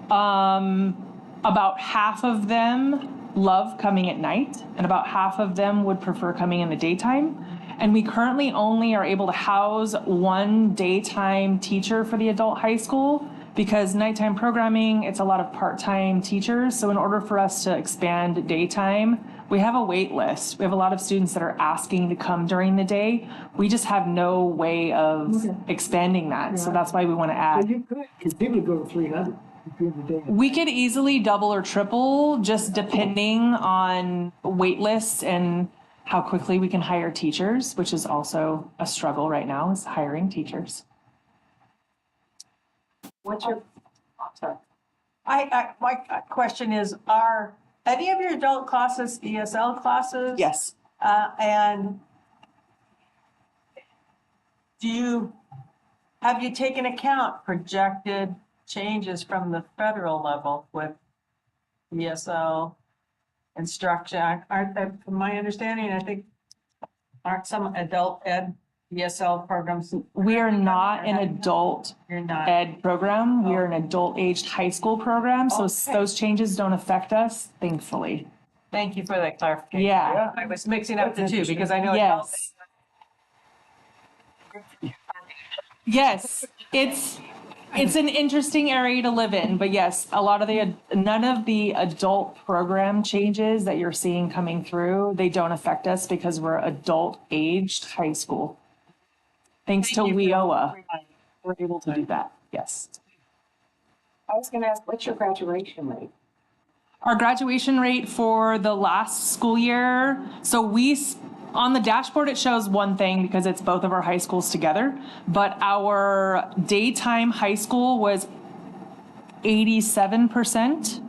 About half of them love coming at night, and about half of them would prefer coming in the daytime. And we currently only are able to house one daytime teacher for the adult high school because nighttime programming, it's a lot of part-time teachers. So in order for us to expand daytime, we have a wait list. We have a lot of students that are asking to come during the day. We just have no way of expanding that. So that's why we want to add. Well, you could continue to go to 300. between the day? We could easily double or triple, just depending on wait lists and how quickly we can hire teachers, which is also a struggle right now, is hiring teachers. What's your, sorry. My question is, are any of your adult classes ESL classes? Yes. And have you taken account projected changes from the federal level with ESL instruction? From my understanding, I think, aren't some adult ed ESL programs? We are not an adult ed program. We are an adult aged high school program. So those changes don't affect us, thankfully. Thank you for that clarification. Yeah. I was mixing up the two because I know. Yes. Yes, it's an interesting area to live in, but yes, none of the adult program changes that you're seeing coming through, they don't affect us because we're adult aged high school. Thanks to WIOA, we're able to do that, yes. I was gonna ask, what's your graduation rate? Our graduation rate for the last school year, on the dashboard, it shows one thing because it's both of our high schools together, but our daytime high school was 87%.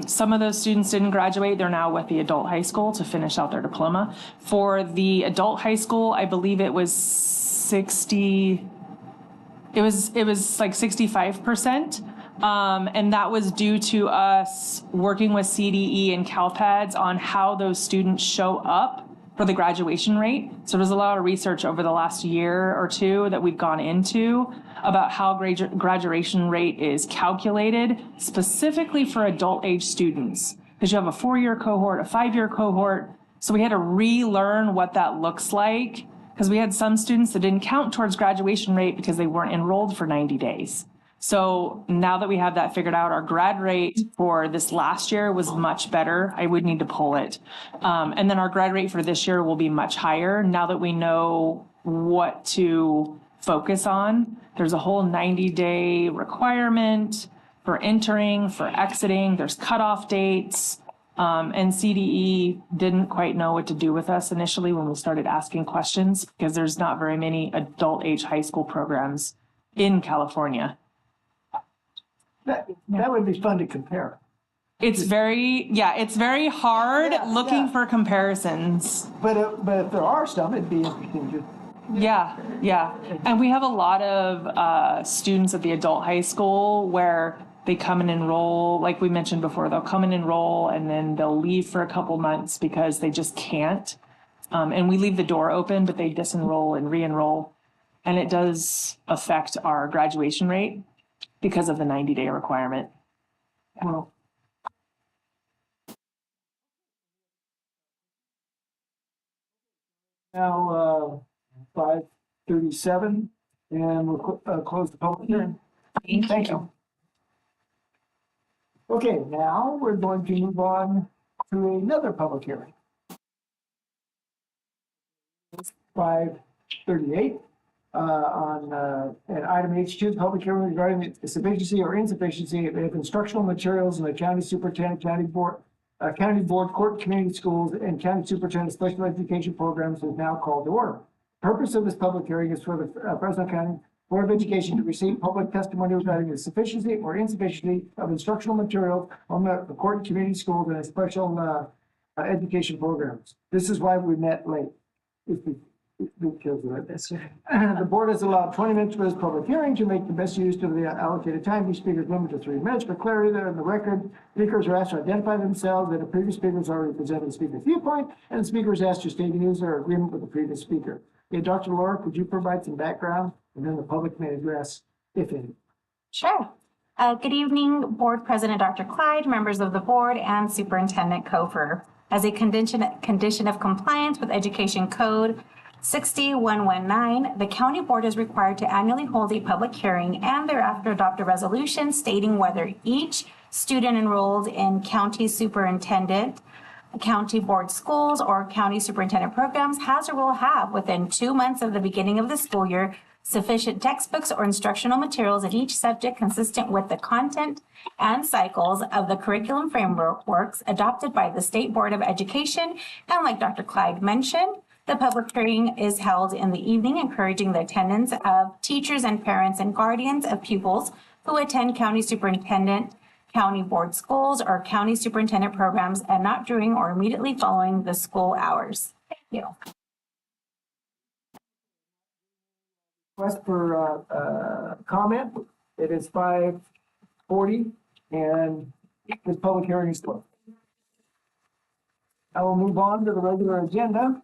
Some of those students didn't graduate. They're now with the adult high school to finish out their diploma. For the adult high school, I believe it was 65%. And that was due to us working with CDE and CalPADS on how those students show up for the graduation rate. So there's a lot of research over the last year or two that we've gone into about how graduation rate is calculated specifically for adult age students. Because you have a 4-year cohort, a 5-year cohort. So we had to relearn what that looks like because we had some students that didn't count towards graduation rate because they weren't enrolled for 90 days. So now that we have that figured out, our grad rate for this last year was much better. I would need to pull it. And then our grad rate for this year will be much higher now that we know what to focus on. There's a whole 90-day requirement for entering, for exiting. There's cutoff dates. And CDE didn't quite know what to do with us initially when we started asking questions because there's not very many adult age high school programs in California. That would be fun to compare. It's very hard looking for comparisons. But if there are some, it'd be interesting to. Yeah. And we have a lot of students at the adult high school where they come and enroll, like we mentioned before, they'll come and enroll and then they'll leave for a couple months because they just can't. And we leave the door open, but they disenroll and re-enroll. And it does affect our graduation rate because of the 90-day requirement. Well, now 5:37, and we'll close the public hearing. Thank you. Okay, now we're going to move on to another public hearing. 5:38. On an item H2, public hearing regarding the sufficiency or insufficiency of instructional materials in the county superintendent, county board, court, community schools, and county superintendent special education programs is now called to order. Purpose of this public hearing is for the Fresno County Board of Education to receive public testimony regarding the sufficiency or insufficiency of instructional materials on the court and community schools and special education programs. This is why we met late. Because of this. The board has allowed 20 minutes for this public hearing to make the best use of the allocated time. Each speaker is limited to 3 minutes. For clarity there in the record, speakers are asked to identify themselves, that the previous speaker has already presented the speaker's viewpoint, and the speaker is asked to state his or agreement with the previous speaker. Okay, Dr. Laura, could you provide some background, and then the public may address, if any. Sure. Good evening, Board President Dr. Clyde, members of the board, and Superintendent Kofer. As a condition of compliance with Education Code 60119, the county board is required to annually hold a public hearing and thereafter adopt a resolution stating whether each student enrolled in county superintendent, county board schools, or county superintendent programs has or will have within 2 months of the beginning of the school year sufficient textbooks or instructional materials in each subject consistent with the content and cycles of the curriculum frameworks adopted by the State Board of Education. And like Dr. Clyde mentioned, the public hearing is held in the evening, encouraging the attendance of teachers and parents and guardians of pupils who attend county superintendent, county board schools, or county superintendent programs and not during or immediately following the school hours. Thank you. Request for comment. It is 5:40 and this public hearing is closed. I will move on to the regular agenda.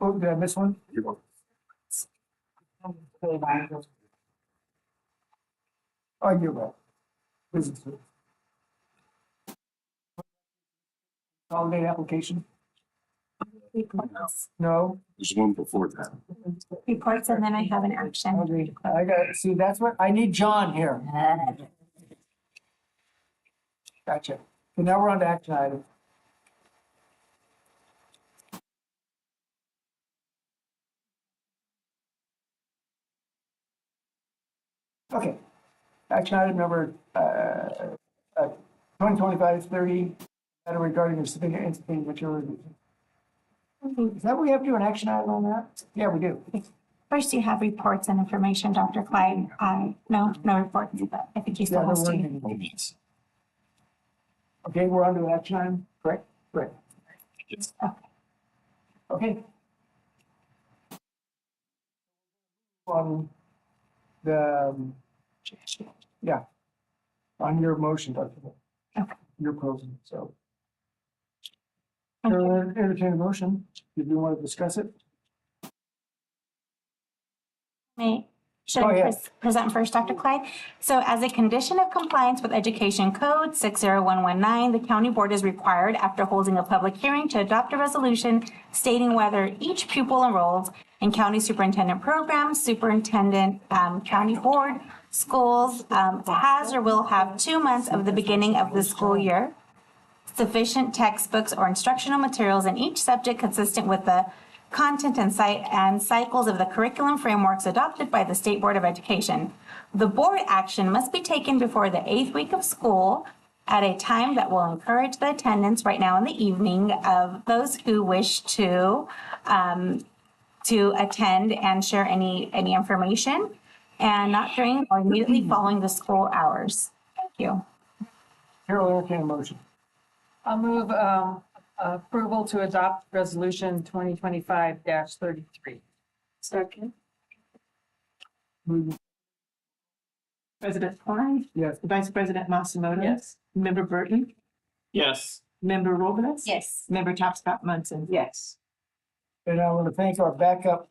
Oh, did I miss one? Oh, you're right. Business. Holiday application? No. There's one before that. Reports, and then I have an action. Okay, I got, see, that's what, I need John here. Gotcha. So now we're on to action items. Okay, action item number 2025-30, regarding the significant insufficient material. Is that what we have to do, an action item on that? Yeah, we do. First, you have reports and information, Dr. Clyde. No reports, but I think you still have to. Okay, we're on to action item, correct? Correct. Yes. Okay. On the, yeah, on your motion, Dr. Okay. Your proposal, so. Entertain a motion, if you want to discuss it. Should Go I ahead. present first, Dr. Clyde? So as a condition of compliance with Education Code 60119, the county board is required, after holding a public hearing, to adopt a resolution stating whether each pupil enrolled in county superintendent programs, superintendent, county board, schools, has or will have 2 months of the beginning of the school year, sufficient textbooks or instructional materials in each subject consistent with the content and cycles of the curriculum frameworks adopted by the State Board of Education. The board action must be taken before the 8th week of school at a time that will encourage the attendance right now in the evening of those who wish to attend and share any information, and not during or immediately following the school hours. Thank you. Carol, entertain a motion. I'll move approval to adopt resolution 2025-33. Second. President Klein? Yes. Vice President Masimoto? Yes. Member Burton? Yes. Member Robles? Yes. Member Tapscott Munson? Yes. And I want to thank our backup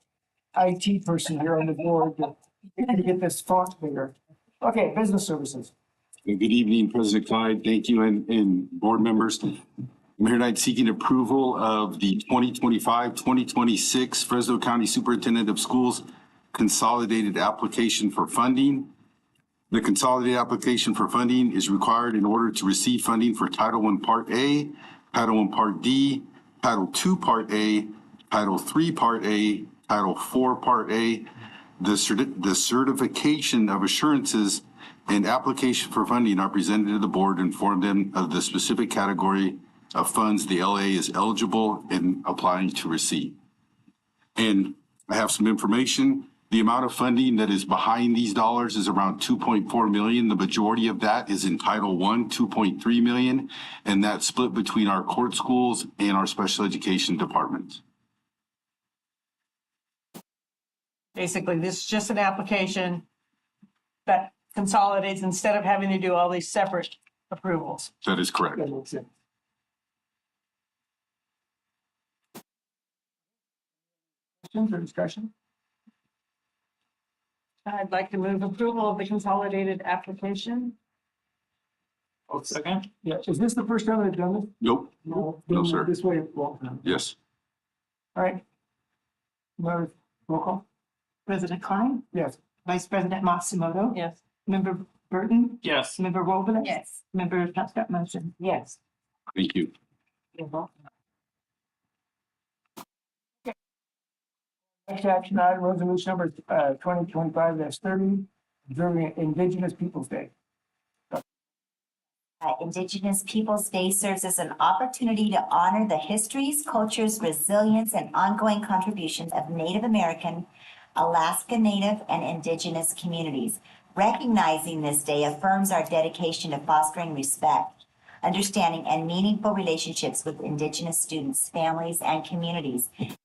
IT person here on the board to get this font bigger. Okay, business services. Good evening, President Clyde. Thank you, and board members. I'm here tonight seeking approval of the 2025-2026 Fresno County Superintendent of Schools consolidated application for funding. The consolidated application for funding is required in order to receive funding for Title I Part A, Title I Part D, Title II Part A, Title III Part A, Title IV Part A. The certification of assurances and application for funding are presented to the board and inform them of the specific category of funds the LA is eligible in applying to receive. And I have some information. The amount of funding that is behind these dollars is around 2.4 million. The majority of that is in Title I, 2.3 million, and that's split between our court schools and our special education departments. Basically, this is just an application that consolidates instead of having to do all these separate approvals. That is correct. That makes sense. Questions or discussion? I'd like to move approval of the consolidated application. Oh, second? Yeah, is this the first time they've done this? Nope. No, No, sir. This way, a long time. Yes. All right. Roll call? President Klein? Yes. Vice President Masimoto? Yes. Member Burton? Yes. Member Robles? Yes. Member Tapscott Munson? Yes. Thank you. Next action item, resolution number 2025-30, observing Indigenous Peoples' Day. Indigenous Peoples' Day serves as an opportunity to honor the histories, cultures, resilience, and ongoing contributions of Native American, Alaska Native, and Indigenous communities. Recognizing this day affirms our dedication to fostering respect, understanding, and meaningful relationships with Indigenous students, families, and communities. The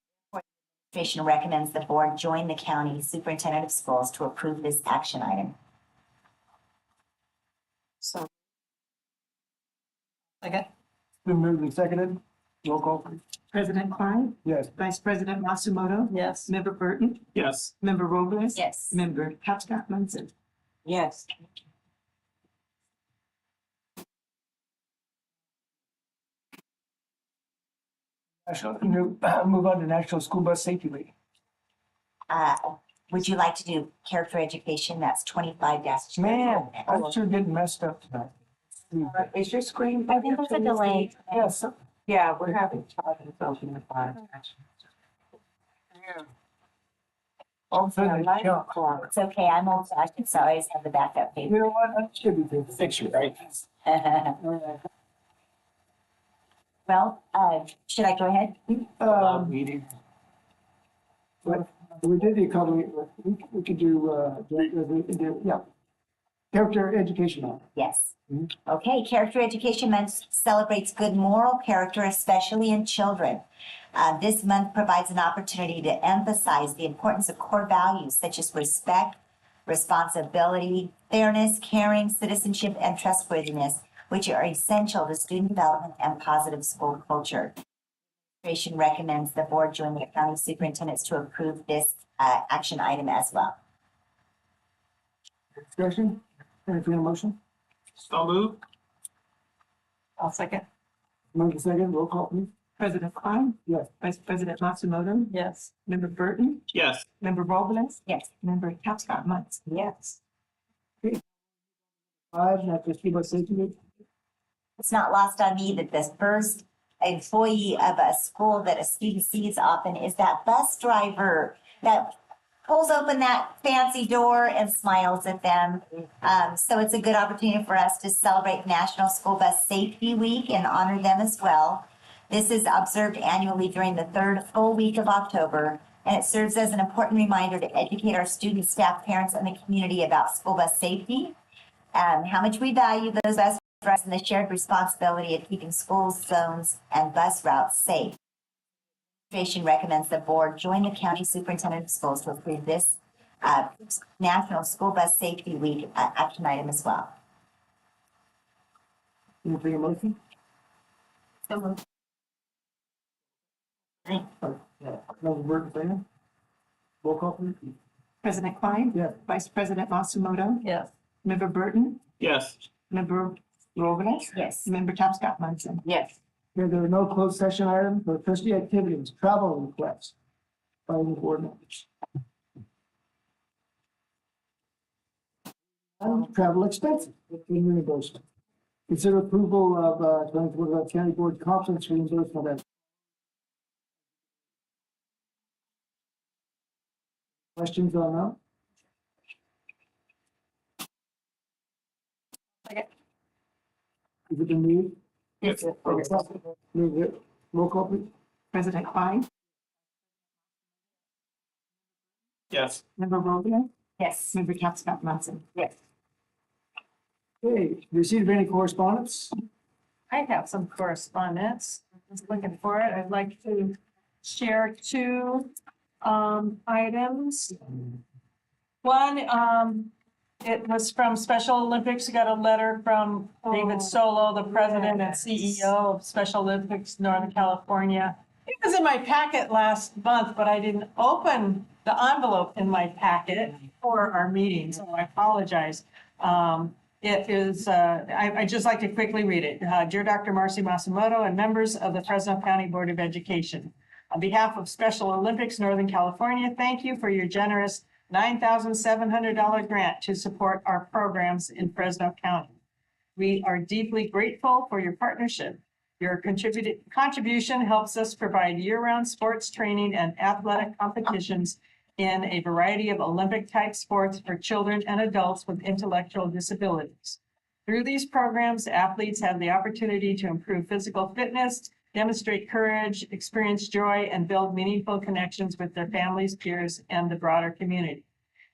administration recommends the board join the county superintendent of schools to approve this action item. So. Second. Been moved and seconded. Roll call, please. President Klein? Yes. Vice President Masumoto? Yes. Member Burton? Yes. Member Robles? Yes. Member Tapscott Munson? Yes. Move on to National School Bus Safety Week. Would you like to do character education? That's 25-. Man, I'm sure getting messed up tonight. Is your screen? I think there's a delay. Yes. Yeah, we're having challenges opening the file. All of a sudden, it jumps. It's okay, I'm old fashioned, so I always have the backup You paper. know what? That should be good. Fix it, right? Well, should I go ahead? Meeting. We did the couple, we could do, yeah. Character education month. Yes. Okay, Character Education Month celebrates good moral character, especially in children. This month provides an opportunity to emphasize the importance of core values such as respect, responsibility, fairness, caring, citizenship, and trustworthiness, which are essential to student development and positive school culture. The administration recommends the board join the county superintendents to approve this action item as well. Discussion? Anything in motion? So moved. I'll second. Move to second, roll call, please. President Klein? Yes. Vice President Masumoto? Yes. Member Burton? Yes. Member Robles? Yes. Member Tapscott Munson? Yes. 5, National School Bus Safety Week. It's not lost on me that the first employee of a school that a student sees often is that bus driver that pulls open that fancy door and smiles at them. So it's a good opportunity for us to celebrate National School Bus Safety Week and honor them as well. This is observed annually during the third full week of October, and it serves as an important reminder to educate our students, staff, parents, and the community about school bus safety, how much we value those bus drivers, and the shared responsibility of keeping schools, zones, and bus routes safe. The administration recommends the board join the county superintendent of schools to approve this National School Bus Safety Week action item as well. Anything in motion? So moved. Member Burton, second. Roll call, please. President Klein? Yes. Vice President Masumoto? Yes. Member Burton? Yes. Member Robles? Yes. Member Tapscott Munson? Yes. Okay, there are no closed session items for trustee activities, travel requests by the board members. Travel expenses, reimbursement. Consider approval of 2025 County Board Conference reimbursement. Questions on that? Is it been moved? Yes. Okay. Move it. Roll call, please. President Klein? Yes. Member Robles? Yes. Member Tapscott Munson? Yes. Okay, received any correspondence? I have some correspondence. I was looking for it. I'd like to share two items. One, it was from Special Olympics. I got a letter from David Solo, the president and CEO of Special Olympics Northern California. It was in my packet last month, but I didn't open the envelope in my packet for our meeting, so I apologize. It is, I'd just like to quickly read it. Dear Dr. Marcy Masumoto and members of the Fresno County Board of Education, on behalf of Special Olympics Northern California, thank you for your generous $9,700 grant to support our programs in Fresno County. We are deeply grateful for your partnership. Your contribution helps us provide year-round sports training and athletic competitions in a variety of Olympic-type sports for children and adults with intellectual disabilities. Through these programs, athletes have the opportunity to improve physical fitness, demonstrate courage, experience joy, and build meaningful connections with their families, peers, and the broader community.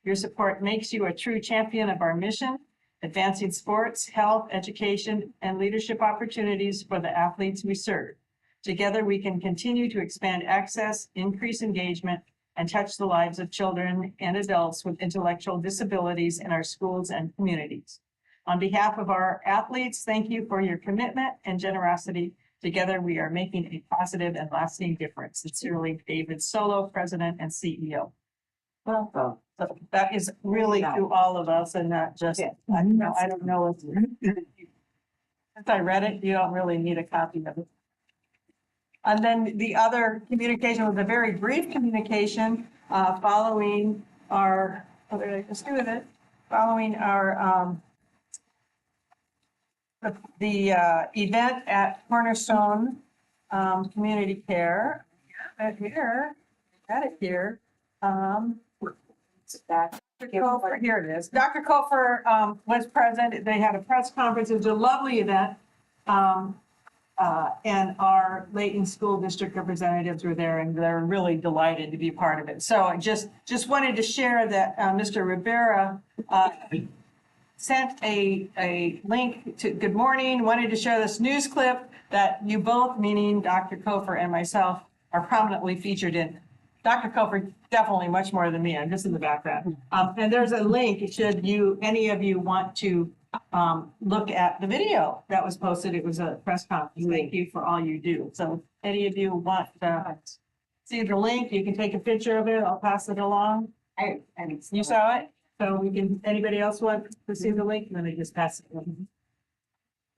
Your support makes you a true champion of our mission, advancing sports, health, education, and leadership opportunities for the athletes we serve. Together, we can continue to expand access, increase engagement, and touch the lives of children and adults with intellectual disabilities in our schools and communities. On behalf of our athletes, thank you for your commitment and generosity. Together, we are making a positive and lasting difference. Sincerely, David Solo, President and CEO. Well, so that is really to all of us and not just, I don't know if, since I read it, you don't really need a copy of it. And then the other communication was a very brief communication following our, what did I just do with it? Following our, the event at Cornerstone Community Care. Here, got it here. Here it is. Dr. Kofer was present. They had a press conference. It was a lovely event. And our Layton School District representatives were there, and they're really delighted to be a part of it. So I just wanted to share that Mr. Rivera sent a link to Good Morning, wanted to share this news clip that you both, meaning Dr. Kofer and myself, are prominently featured in. Dr. Kofer, definitely much more than me. I'm just in the background. And there's a link should any of you want to look at the video that was posted. It was a press conference. Thank you for all you do. So any of you want to see the link, you can take a picture of it. I'll pass it along. You saw it? So we can, anybody else want to see the link? Let me just pass it along.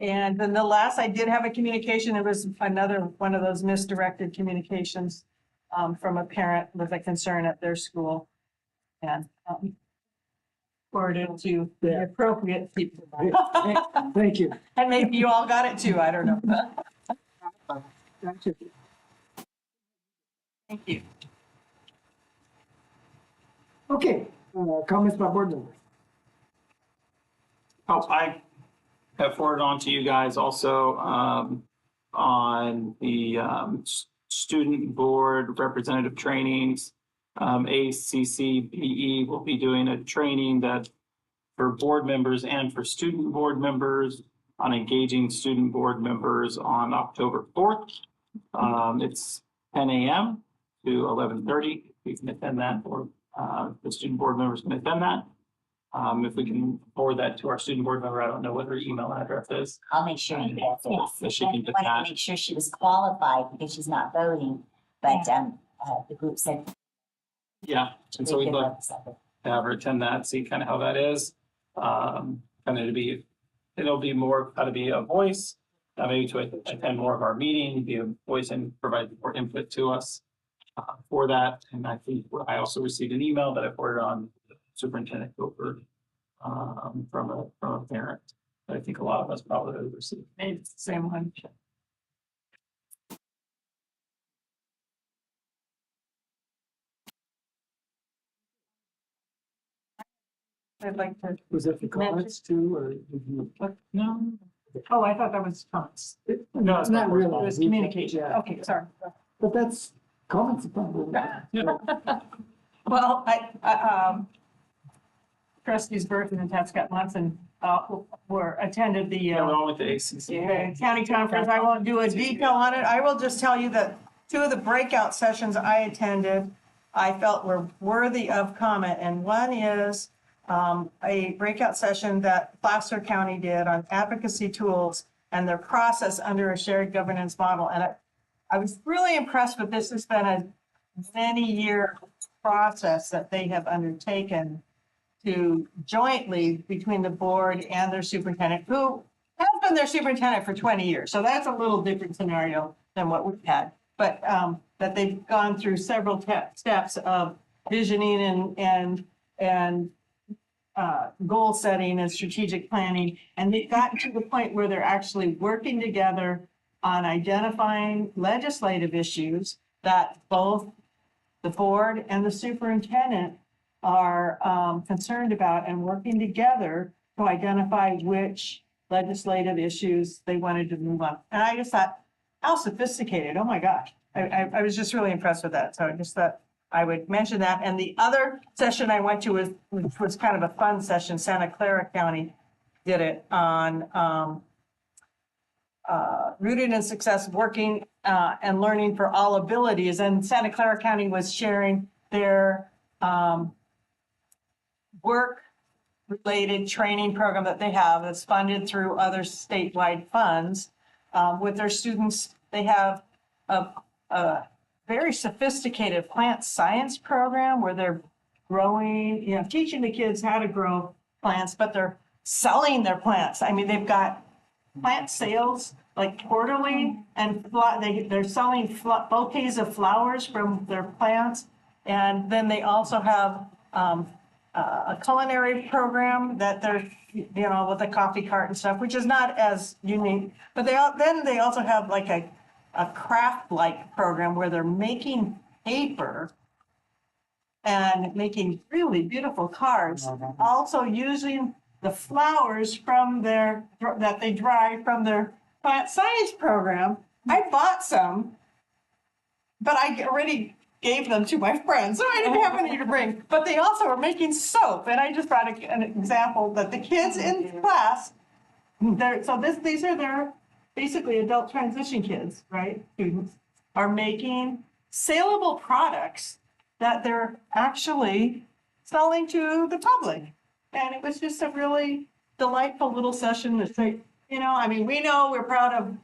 And then the last, I did have a communication. It was another one of those misdirected communications from a parent with a concern at their school. And forwarded to the appropriate people. Thank you. And maybe you all got it too, I don't know. Gotcha. Thank you. Okay, comments by board members. Oh, I have forwarded on to you guys also on the student board representative trainings. ACCBE will be doing a training that for board members and for student board members on engaging student board members on October 4th. It's 10 a.m. to 11:30. We can attend that, or the student board members can attend that. If we can forward that to our student board member, I don't know what her email address is. I'll make sure you get it. So she can I wanted to make sure she was qualified because she's not voting, but the group said. Yeah, and so we'd love to have her attend that, see kind of how that is. Kind of it'll be more how to be a voice, maybe to attend more of our meeting, be a voice and provide more input to us for that. And I think I also received an email that I forwarded on Superintendent Cofer from a parent. I think a lot of us probably have received. Maybe it's the same one. I'd like to. Was that the comments too, or did you? No. Oh, I thought that was comments. No, it's not really. It was communication. Yeah. Okay, sorry. But that's comments. Well, trustees Burton and Scott Munson attended the along with the ACC. county conference. I won't do a detail on it. I will just tell you that two of the breakout sessions I attended, I felt were worthy of comment. And one is a breakout session that Placer County did on advocacy tools and their process under a shared governance model. And I was really impressed with this. It's been a many-year process that they have undertaken to jointly between the board and their superintendent, who has been their superintendent for 20 years. So that's a little different scenario than what we've had. But that they've gone through several steps of visioning and goal setting and strategic planning. And they've gotten to the point where they're actually working together on identifying legislative issues that both the board and the superintendent are concerned about and working together to identify which legislative issues they wanted to move on. And I just thought, how sophisticated, oh my gosh. I was just really impressed with that. So I just thought I would mention that. And the other session I went to was kind of a fun session. Santa Clara County did it on rooted in success, working and learning for all abilities. And Santa Clara County was sharing their work-related training program that they have that's funded through other statewide funds with their students. They have a very sophisticated plant science program where they're growing, teaching the kids how to grow plants, but they're selling their plants. I mean, they've got plant sales like quarterly, and they're selling bouquets of flowers from their plants. And then they also have a culinary program that they're, with a coffee cart and stuff, which is not as unique. But they also have like a craft-like program where they're making paper and making really beautiful cards, also using the flowers that they dry from their plant science program. I bought some, but I already gave them to my friends, so I didn't have any to bring. But they also are making soap, and I just brought an example that the kids in class, these are their basically adult transition kids, right? Students are making saleable products that they're actually selling to the public. And it was just a really delightful little session to say, we know we're proud of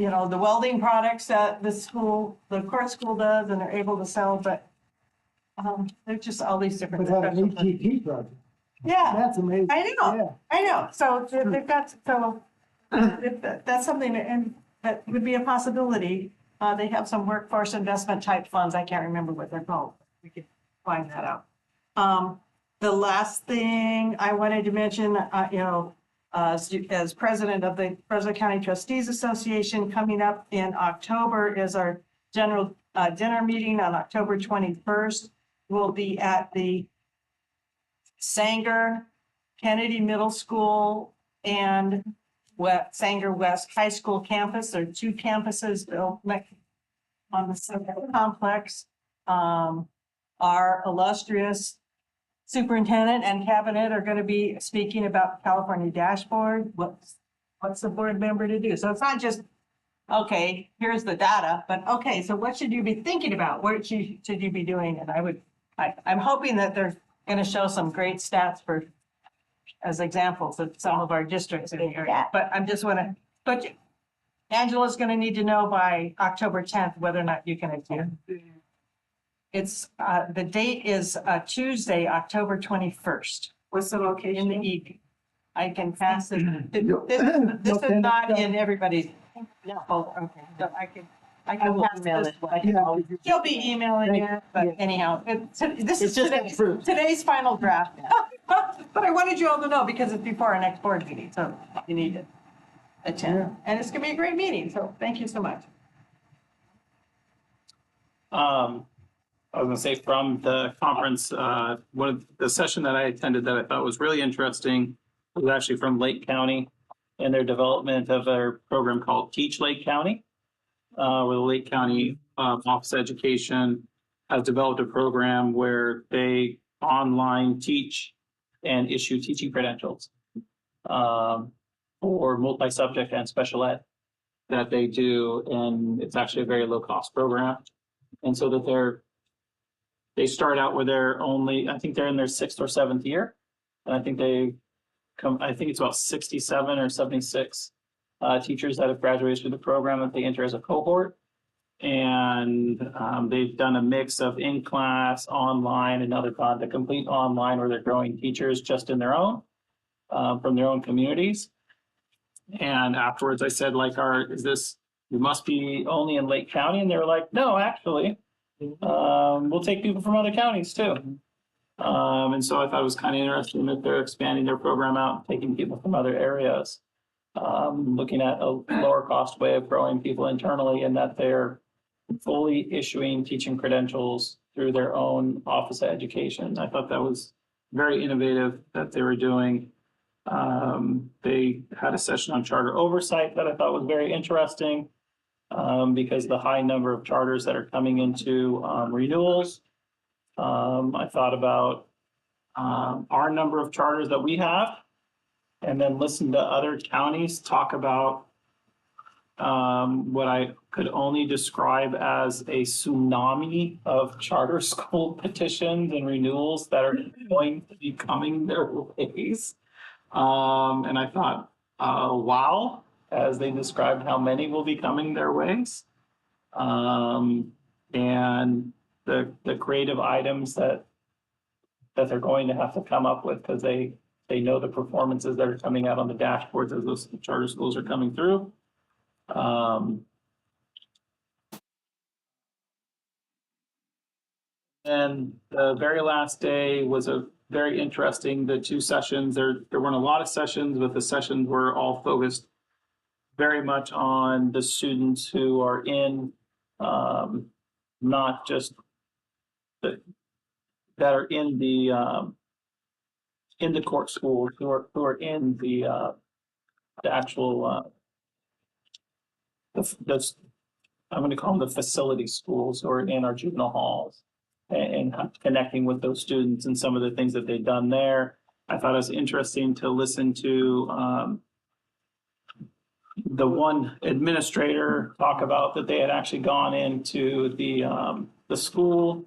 the welding products that the court school does, and they're able to sell, but there's just all these different. But have an ATP project. Yeah. That's amazing. I know. So they've got, if that's something that would be a possibility. They have some workforce investment type funds. I can't remember what they're called. We could find that out. The last thing I wanted to mention, as president of the Fresno County Trustees Association, coming up in October is our general dinner meeting on October 21st. We'll be at the Sanger Kennedy Middle School and Sanger West High School campus. There are two campuses built on the Sanger complex. Our illustrious superintendent and cabinet are going to be speaking about California dashboard. What's the board member to do? So it's not just, okay, here's the data, but okay, so what should you be thinking about? What should you be doing? And I'm hoping that they're going to show some great stats as examples of some of our districts in the area. But but Angela's going to need to know by October 10th whether or not you can attend. It's, the date is Tuesday, October 21st. What's the location? In the evening. I can pass it. This is not in everybody's. No, okay. So I can pass email this. it. You'll be emailing it, but anyhow, this is today's final draft. But I wanted you all to know because it's before our next board meeting, so you need to attend. And it's gonna be a great meeting, so thank you so much. I was gonna say from the conference, one of the session that I attended that I thought was really interesting was actually from Lake County and their development of their program called Teach Lake County, where the Lake County Office of Education has developed a program where they online teach and issue teaching credentials for multi-subject and special ed that they do, and it's actually a very low-cost program. And so that they start out with I think they're in their 6th or 7th year. And I think I think it's about 67 or 76 teachers that have graduated through the program that they enter as a cohort. And they've done a mix of in-class, online, and other content, complete online, where they're growing teachers just in their own, from their own communities. And afterwards I said, you must be only in Lake County? And they were like, no, actually. We'll take people from other counties too. And so I thought it was kind of interesting that they're expanding their program out and taking people from other areas. looking at a lower cost way of growing people internally, and that they're fully issuing teaching credentials through their own Office of Education. I thought that was very innovative that they were doing. They had a session on charter oversight that I thought was very interesting, because the high number of charters that are coming into renewals. I thought about our number of charters that we have, and then listen to other counties talk about what I could only describe as a tsunami of charter school petitions and renewals that are going to be coming their ways. And I thought, wow, as they described how many will be coming their ways. And the creative items that they're going to have to come up with, because they know the performances that are coming out on the dashboards as those charter schools are coming through. And the very last day was a very interesting, the two sessions, there weren't a lot of sessions, but the sessions were all focused very much on the students who are in, not just that are in the court schools, who are in the actual, I'm going to call them the facility schools, who are in our juvenile halls, and connecting with those students and some of the things that they've done there. I thought it was interesting to listen to the one administrator talk about that they had actually gone into the school,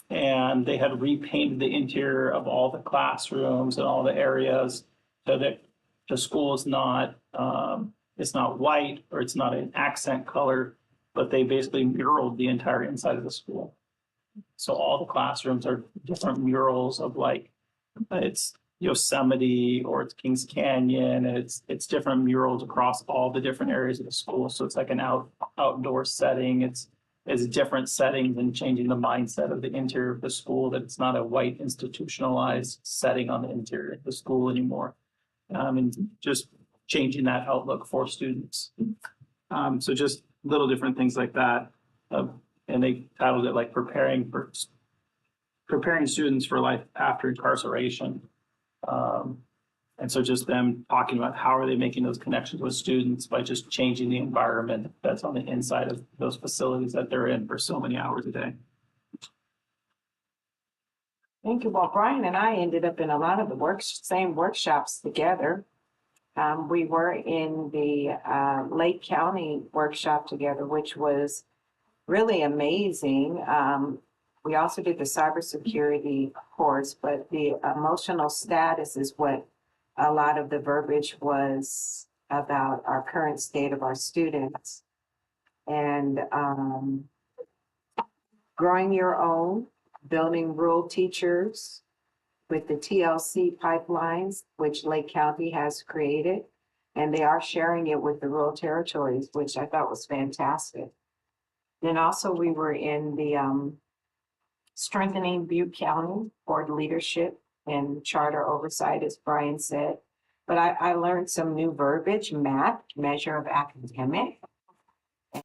and they had repainted the interior of all the classrooms and all the areas, so that the school is not it's not white, or it's not an accent color, but they basically muraled the entire inside of the school. So all the classrooms are different murals of, like, it's Yosemite or it's Kings Canyon, and it's different murals across all the different areas of the school. So it's like an outdoor setting. It's different settings, and changing the mindset of the interior of the school, that it's not a white institutionalized setting on the interior of the school anymore. And just changing that outlook for students. So just little different things like that. And they titled it like preparing students for life after incarceration. And so just them talking about how are they making those connections with students by just changing the environment that's on the inside of those facilities that they're in for so many hours a day. Thank you. Well, Brian and I ended up in a lot of the same workshops together. We were in the Lake County workshop together, which was really amazing. We also did the cybersecurity course, but the emotional status is what a lot of the verbiage was about, our current state of our students. And growing your own, building rural teachers with the TLC pipelines, which Lake County has created. And they are sharing it with the rural territories, which I thought was fantastic. Then also we were in the strengthening Butte County board leadership and charter oversight, as Brian said. But I learned some new verbiage, MAP, measure of academic. And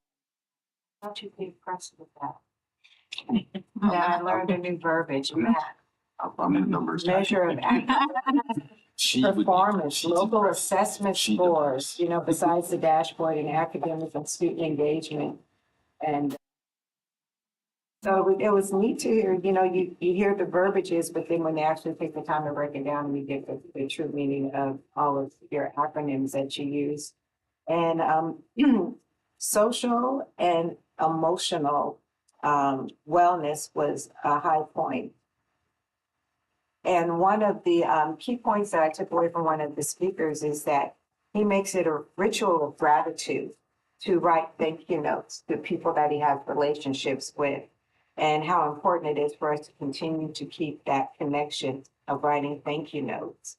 I thought you'd be impressed with that. Yeah, I learned a new verbiage, MAP. Measure of performance, local assessment scores, besides the dashboard and academic and student engagement. And so it was neat to hear, you hear the verbiages, but then when they actually take the time to break it down, you get the true meaning of all of your acronyms that you use. And social and emotional wellness was a high point. And one of the key points that I took away from one of the speakers is that he makes it a ritual of gratitude to write thank you notes to people that he has relationships with, and how important it is for us to continue to keep that connection of writing thank you notes.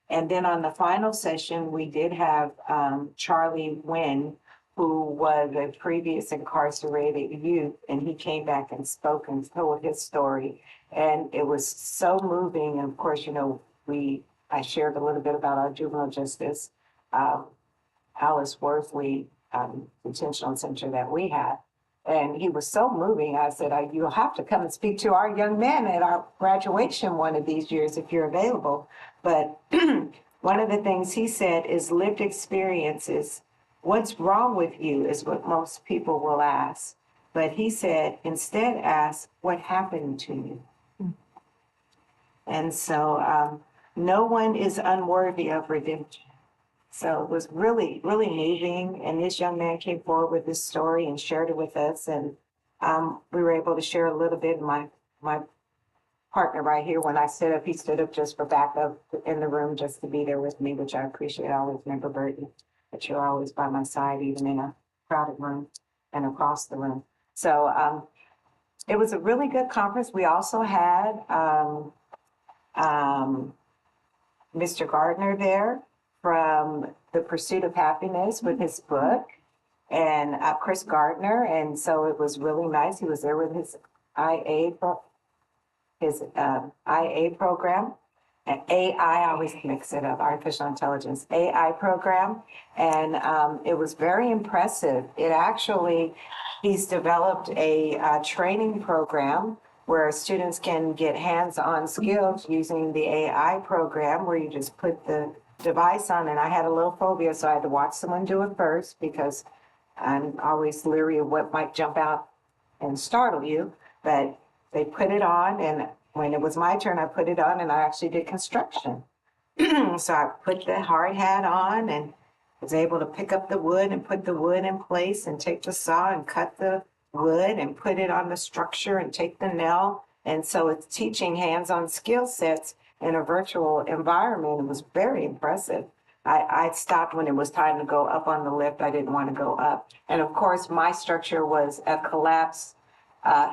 And then on the final session, we did have Charlie Wynn, who was a previous incarcerated youth, and he came back and spoke and told his story. And it was so moving. And of course, I shared a little bit about our juvenile justice Alice Worthley Detention Center that we had. And he was so moving. I said, you'll have to come and speak to our young men at our graduation one of these years if you're available. But one of the things he said is lived experiences. What's wrong with you is what most people will ask. But he said, instead ask, what happened to you? And so no one is unworthy of redemption. So it was really, really moving. And this young man came forward with this story and shared it with us. And we were able to share a little bit. My partner right here, when I stood up, he stood up just for backup in the room just to be there with me, which I appreciate. I always remember, Burton, that you're always by my side, even in a crowded room and across the room. So it was a really good conference. We also had Mr. Gardner there from The Pursuit of Happiness with his book, and Chris Gardner. And so it was really nice. He was there with his IA program. And AI, I always mix it up, artificial intelligence, AI program. And it was very impressive. He's developed a training program where students can get hands-on skills using the AI program, where you just put the device on. And I had a little phobia, so I had to watch someone do it first because I'm always leery of what might jump out and startle you. But they put it on, and when it was my turn, I put it on, and I actually did construction. So I put the hard hat on and was able to pick up the wood and put the wood in place and take the saw and cut the wood and put it on the structure and take the nail. And so it's teaching hands-on skill sets in a virtual environment. It was very impressive. I stopped when it was time to go up on the lift. I didn't want to go up. And of course, my structure was a collapsed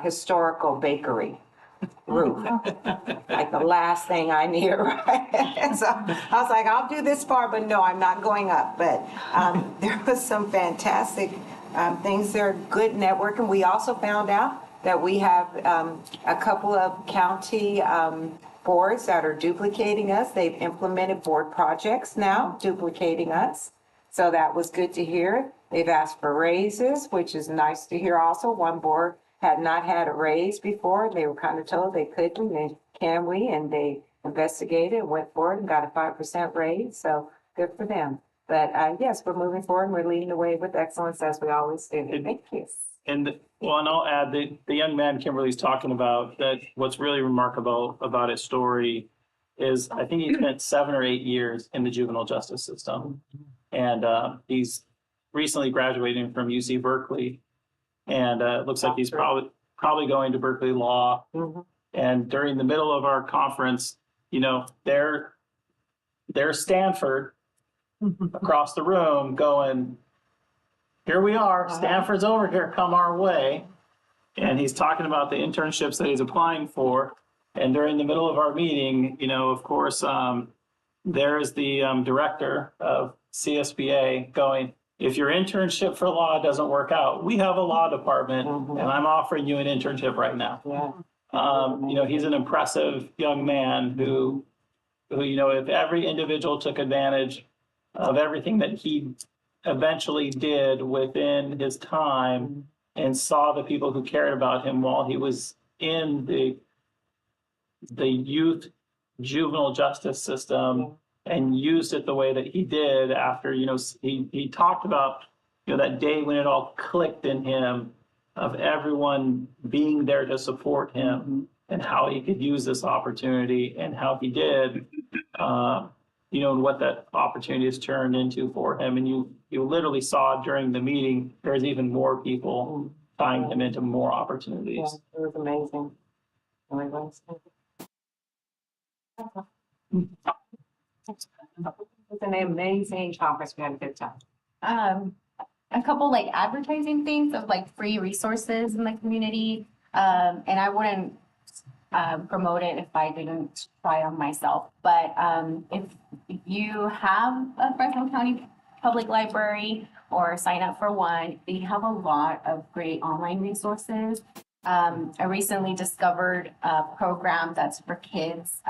historical bakery roof, like the last thing I needed, right? So I was like, I'll do this far, but no, I'm not going up. But there was some fantastic things there, good networking. We also found out that we have a couple of county boards that are duplicating us. They've implemented board projects now, duplicating us. So that was good to hear. They've asked for raises, which is nice to hear also. One board had not had a raise before. They were kind of told they couldn't, and can we? And they investigated, went forward and got a 5% raise. So good for them. But yes, we're moving forward and we're leading the way with excellence as we always do. Thank you. And I'll add the young man Kimberly's talking about, that what's really remarkable about his story is I think he spent 7 or 8 years in the juvenile justice system. And he's recently graduating from UC Berkeley. And it looks like he's probably going to Berkeley Law. And during the middle of our conference, there's Stanford across the room going, here we are, Stanford's over here, come our way. And he's talking about the internships that he's applying for. And during the middle of our meeting, of course, there's the director of CSBA going, if your internship for law doesn't work out, we have a law department, and I'm offering you an internship right now. He's an impressive young man who, if every individual took advantage of everything that he eventually did within his time and saw the people who cared about him while he was in the youth juvenile justice system, and used it the way that he did after, he talked about, that day when it all clicked in him of everyone being there to support him and how he could use this opportunity and how he did, and what that opportunity has turned into for him. And you literally saw during the meeting, there's even more people tying him into more opportunities. Yeah, it was amazing. It was an amazing conference. We had a good time. A couple advertising things of free resources in the community. And I wouldn't promote it if I didn't try them myself. But if you have a Fresno County Public Library or sign up for one, they have a lot of great online resources. I recently discovered a program that's for kids.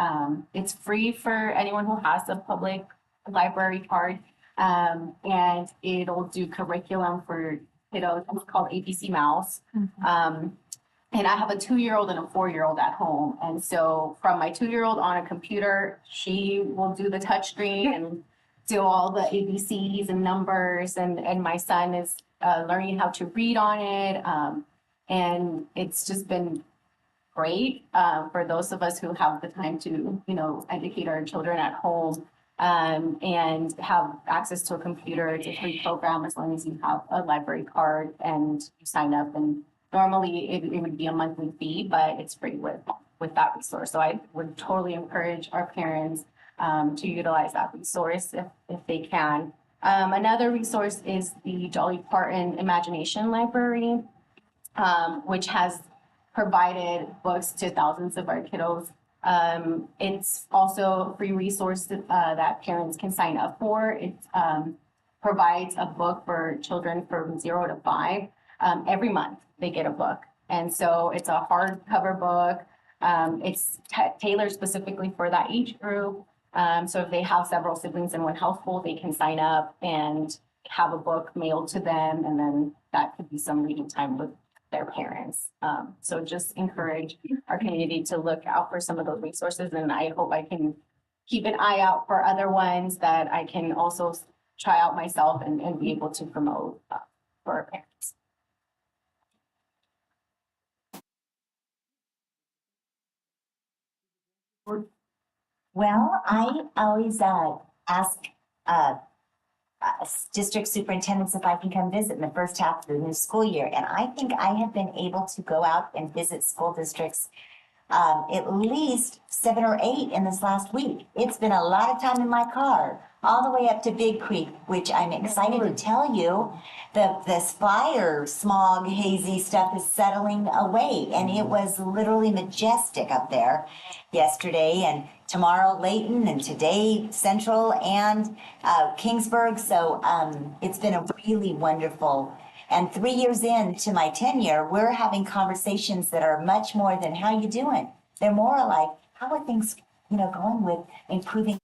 It's free for anyone who has a public library card. And it'll do curriculum for kiddos. It's called ABC Mouse. And I have a 2-year-old and a 4-year-old at home. And so from my 2-year-old on a computer, she will do the touch screen and do all the ABCs and numbers. And my son is learning how to read on it. And it's just been great for those of us who have the time to, educate our children at home and have access to a computer. It's a free program as long as you have a library card and you sign up. And normally it would be a monthly fee, but it's free with that resource. So I would totally encourage our parents to utilize that resource if they can. Another resource is the Dolly Parton Imagination Library, which has provided books to thousands of our kiddos. It's also a free resource that parents can sign up for. It provides a book for children from 0 to 5. Every month they get a book. And so it's a hardcover book. It's tailored specifically for that age group. So if they have several siblings in one household, they can sign up and have a book mailed to them. And then that could be some reading time with their parents. So just encourage our community to look out for some of those resources. And I hope I can keep an eye out for other ones that I can also try out myself and be able to promote for our parents. Well, I always ask district superintendents if I can come visit in the first half of the new school year. And I think I have been able to go out and visit school districts at least 7 or 8 in this last week. It's been a lot of time in my car, all the way up to Big Creek, which I'm excited to tell you, this fire smog, hazy stuff is settling away. And it was literally majestic up there yesterday, and tomorrow Layton, and today Central and Kingsburg. So it's been a really wonderful. And 3 years into my tenure, we're having conversations that are much more than how you doing. They're more like, how are things, going with improving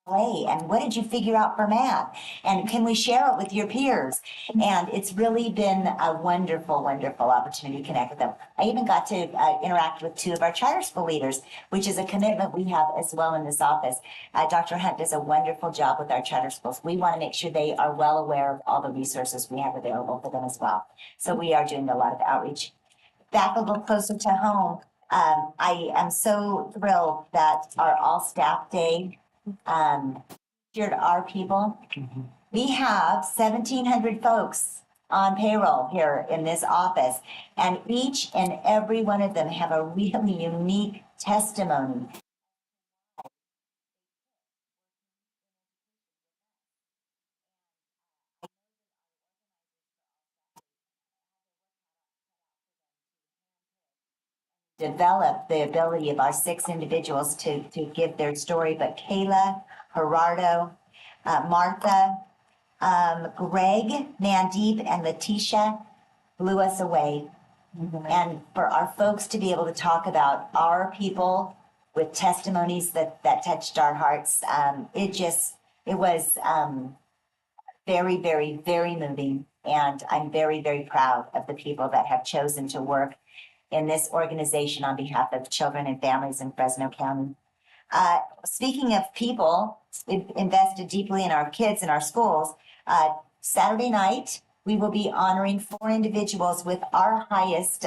and what did you figure out for math? And can we share it with your peers? And it's really been a wonderful, wonderful opportunity to connect with them. I even got to interact with 2 of our charter school leaders, which is a commitment we have as well in this office. Dr. Hunt does a wonderful job with our charter schools. We want to make sure they are well aware of all the resources we have available for them as well. So we are doing a lot of outreach. Back a little closer to home, I am so thrilled that our All Staff Day featured our people. We have 1,700 folks on payroll here in this office, and each and every one of them have a really unique testimony. Develop the ability of our 6 individuals to give their story, but Kayla, Gerardo, Martha, Greg, Mandeep, and Letitia blew us away. And for our folks to be able to talk about our people with testimonies that touched our hearts, it was very, very, very moving. And I'm very, very proud of the people that have chosen to work in this organization on behalf of children and families in Fresno County. Speaking of people, we've invested deeply in our kids and our schools. Saturday night, we will be honoring 4 individuals with our highest,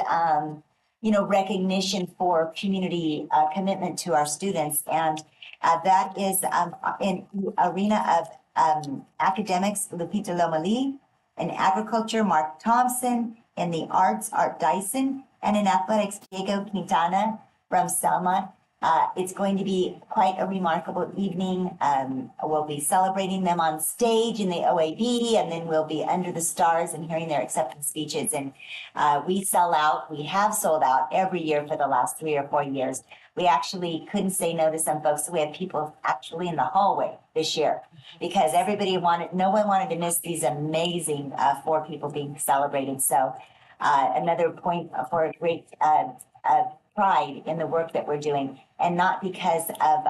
recognition for community commitment to our students. And that is in the arena of academics, Lupita Lomali, in agriculture, Mark Thompson, in the arts, Art Dyson, and in athletics, Diego Quintana from Selma. It's going to be quite a remarkable evening. We'll be celebrating them on stage in the OAB, and then we'll be under the stars and hearing their acceptance speeches. And we have sold out every year for the last 3 or 4 years. We actually couldn't say no to some folks, so we had people actually in the hallway this year because no one wanted to miss these amazing 4 people being celebrated. So another point for a great pride in the work that we're doing, and not because of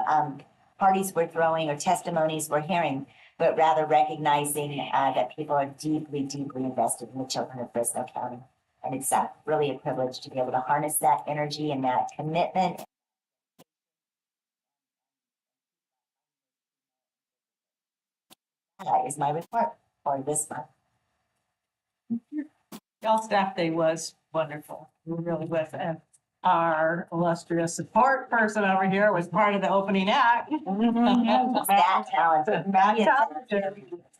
parties we're throwing or testimonies we're hearing, but rather recognizing that people are deeply, deeply invested in the children of Fresno County. And it's really a privilege to be able to harness that energy and that commitment. That is my report for this month. Y'all staff day was wonderful. We really was. And our illustrious support person over here was part of the opening act. That talented. That talented.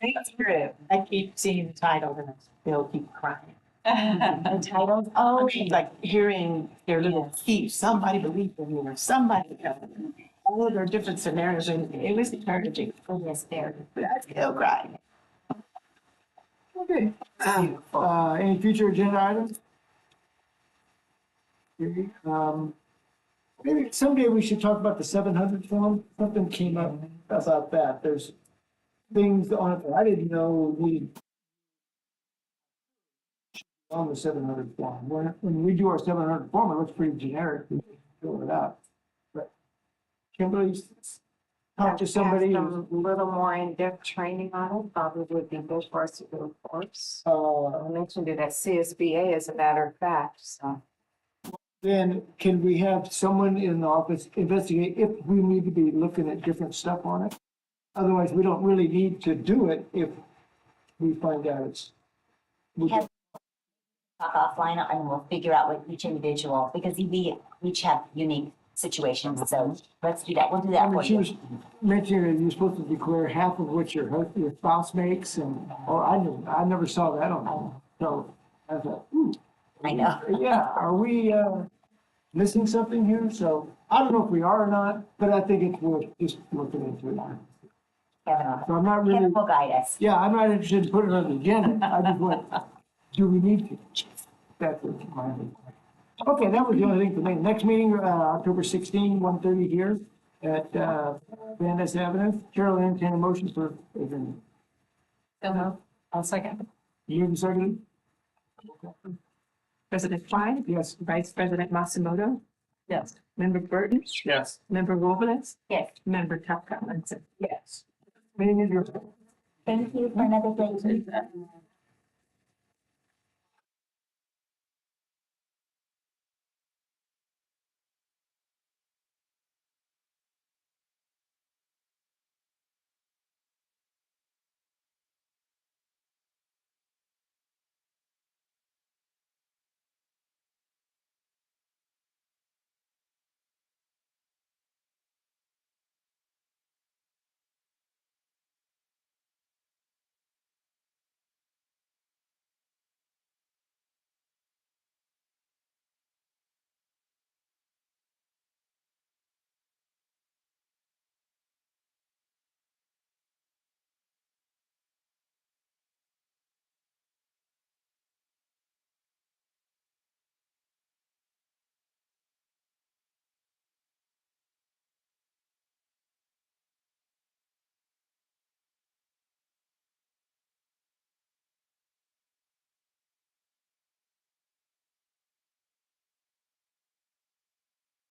Thanks, Griff. I keep seeing the title and I still keep crying. The titles? Oh, I mean, like hearing their little speech, somebody believed in me or somebody, all of their different scenarios, and it was encouraging. Yes, there. But I still cry. Okay. Any future agenda items? Maybe someday we should talk about the 700 form. Something came up about that. There's things on it that I didn't know we on the 700 form. When we do our 700 form, it looks pretty generic. We fill it out. But Kimberly, talk to somebody. A little more in-depth training on it, probably would be good for us to do a course. I mentioned it at CSBA as a matter of fact, so. Then can we have someone in the office investigate if we need to be looking at different stuff on it? Otherwise, we don't really need to do it if we find out it's. Talk offline and we'll figure out what each individual, because we each have unique situations. So let's do that. We'll do that for She you. was mentioning that you're supposed to declare half of what your spouse makes and, I never saw that on there. So I thought, I know. Yeah, are we missing something here? So I don't know if we are or not, but I think it's worth just looking into it. So I'm not really. Kevin will guide us. Yeah, I'm not interested in putting it on the agenda. I just want, do we need to? That's what's my opinion. Okay, that was the only thing for me. Next meeting, October 16, 1:30 here at Van Ness Avenue. Carol, entertain a motion for adjournment. I'll second. You and second? President Klein? Yes. Vice President Matsumoto? Yes. Member Burton? Yes. Member Robles? Yes. Member Tapka? Yes. Meeting is yours. Thank you for another day.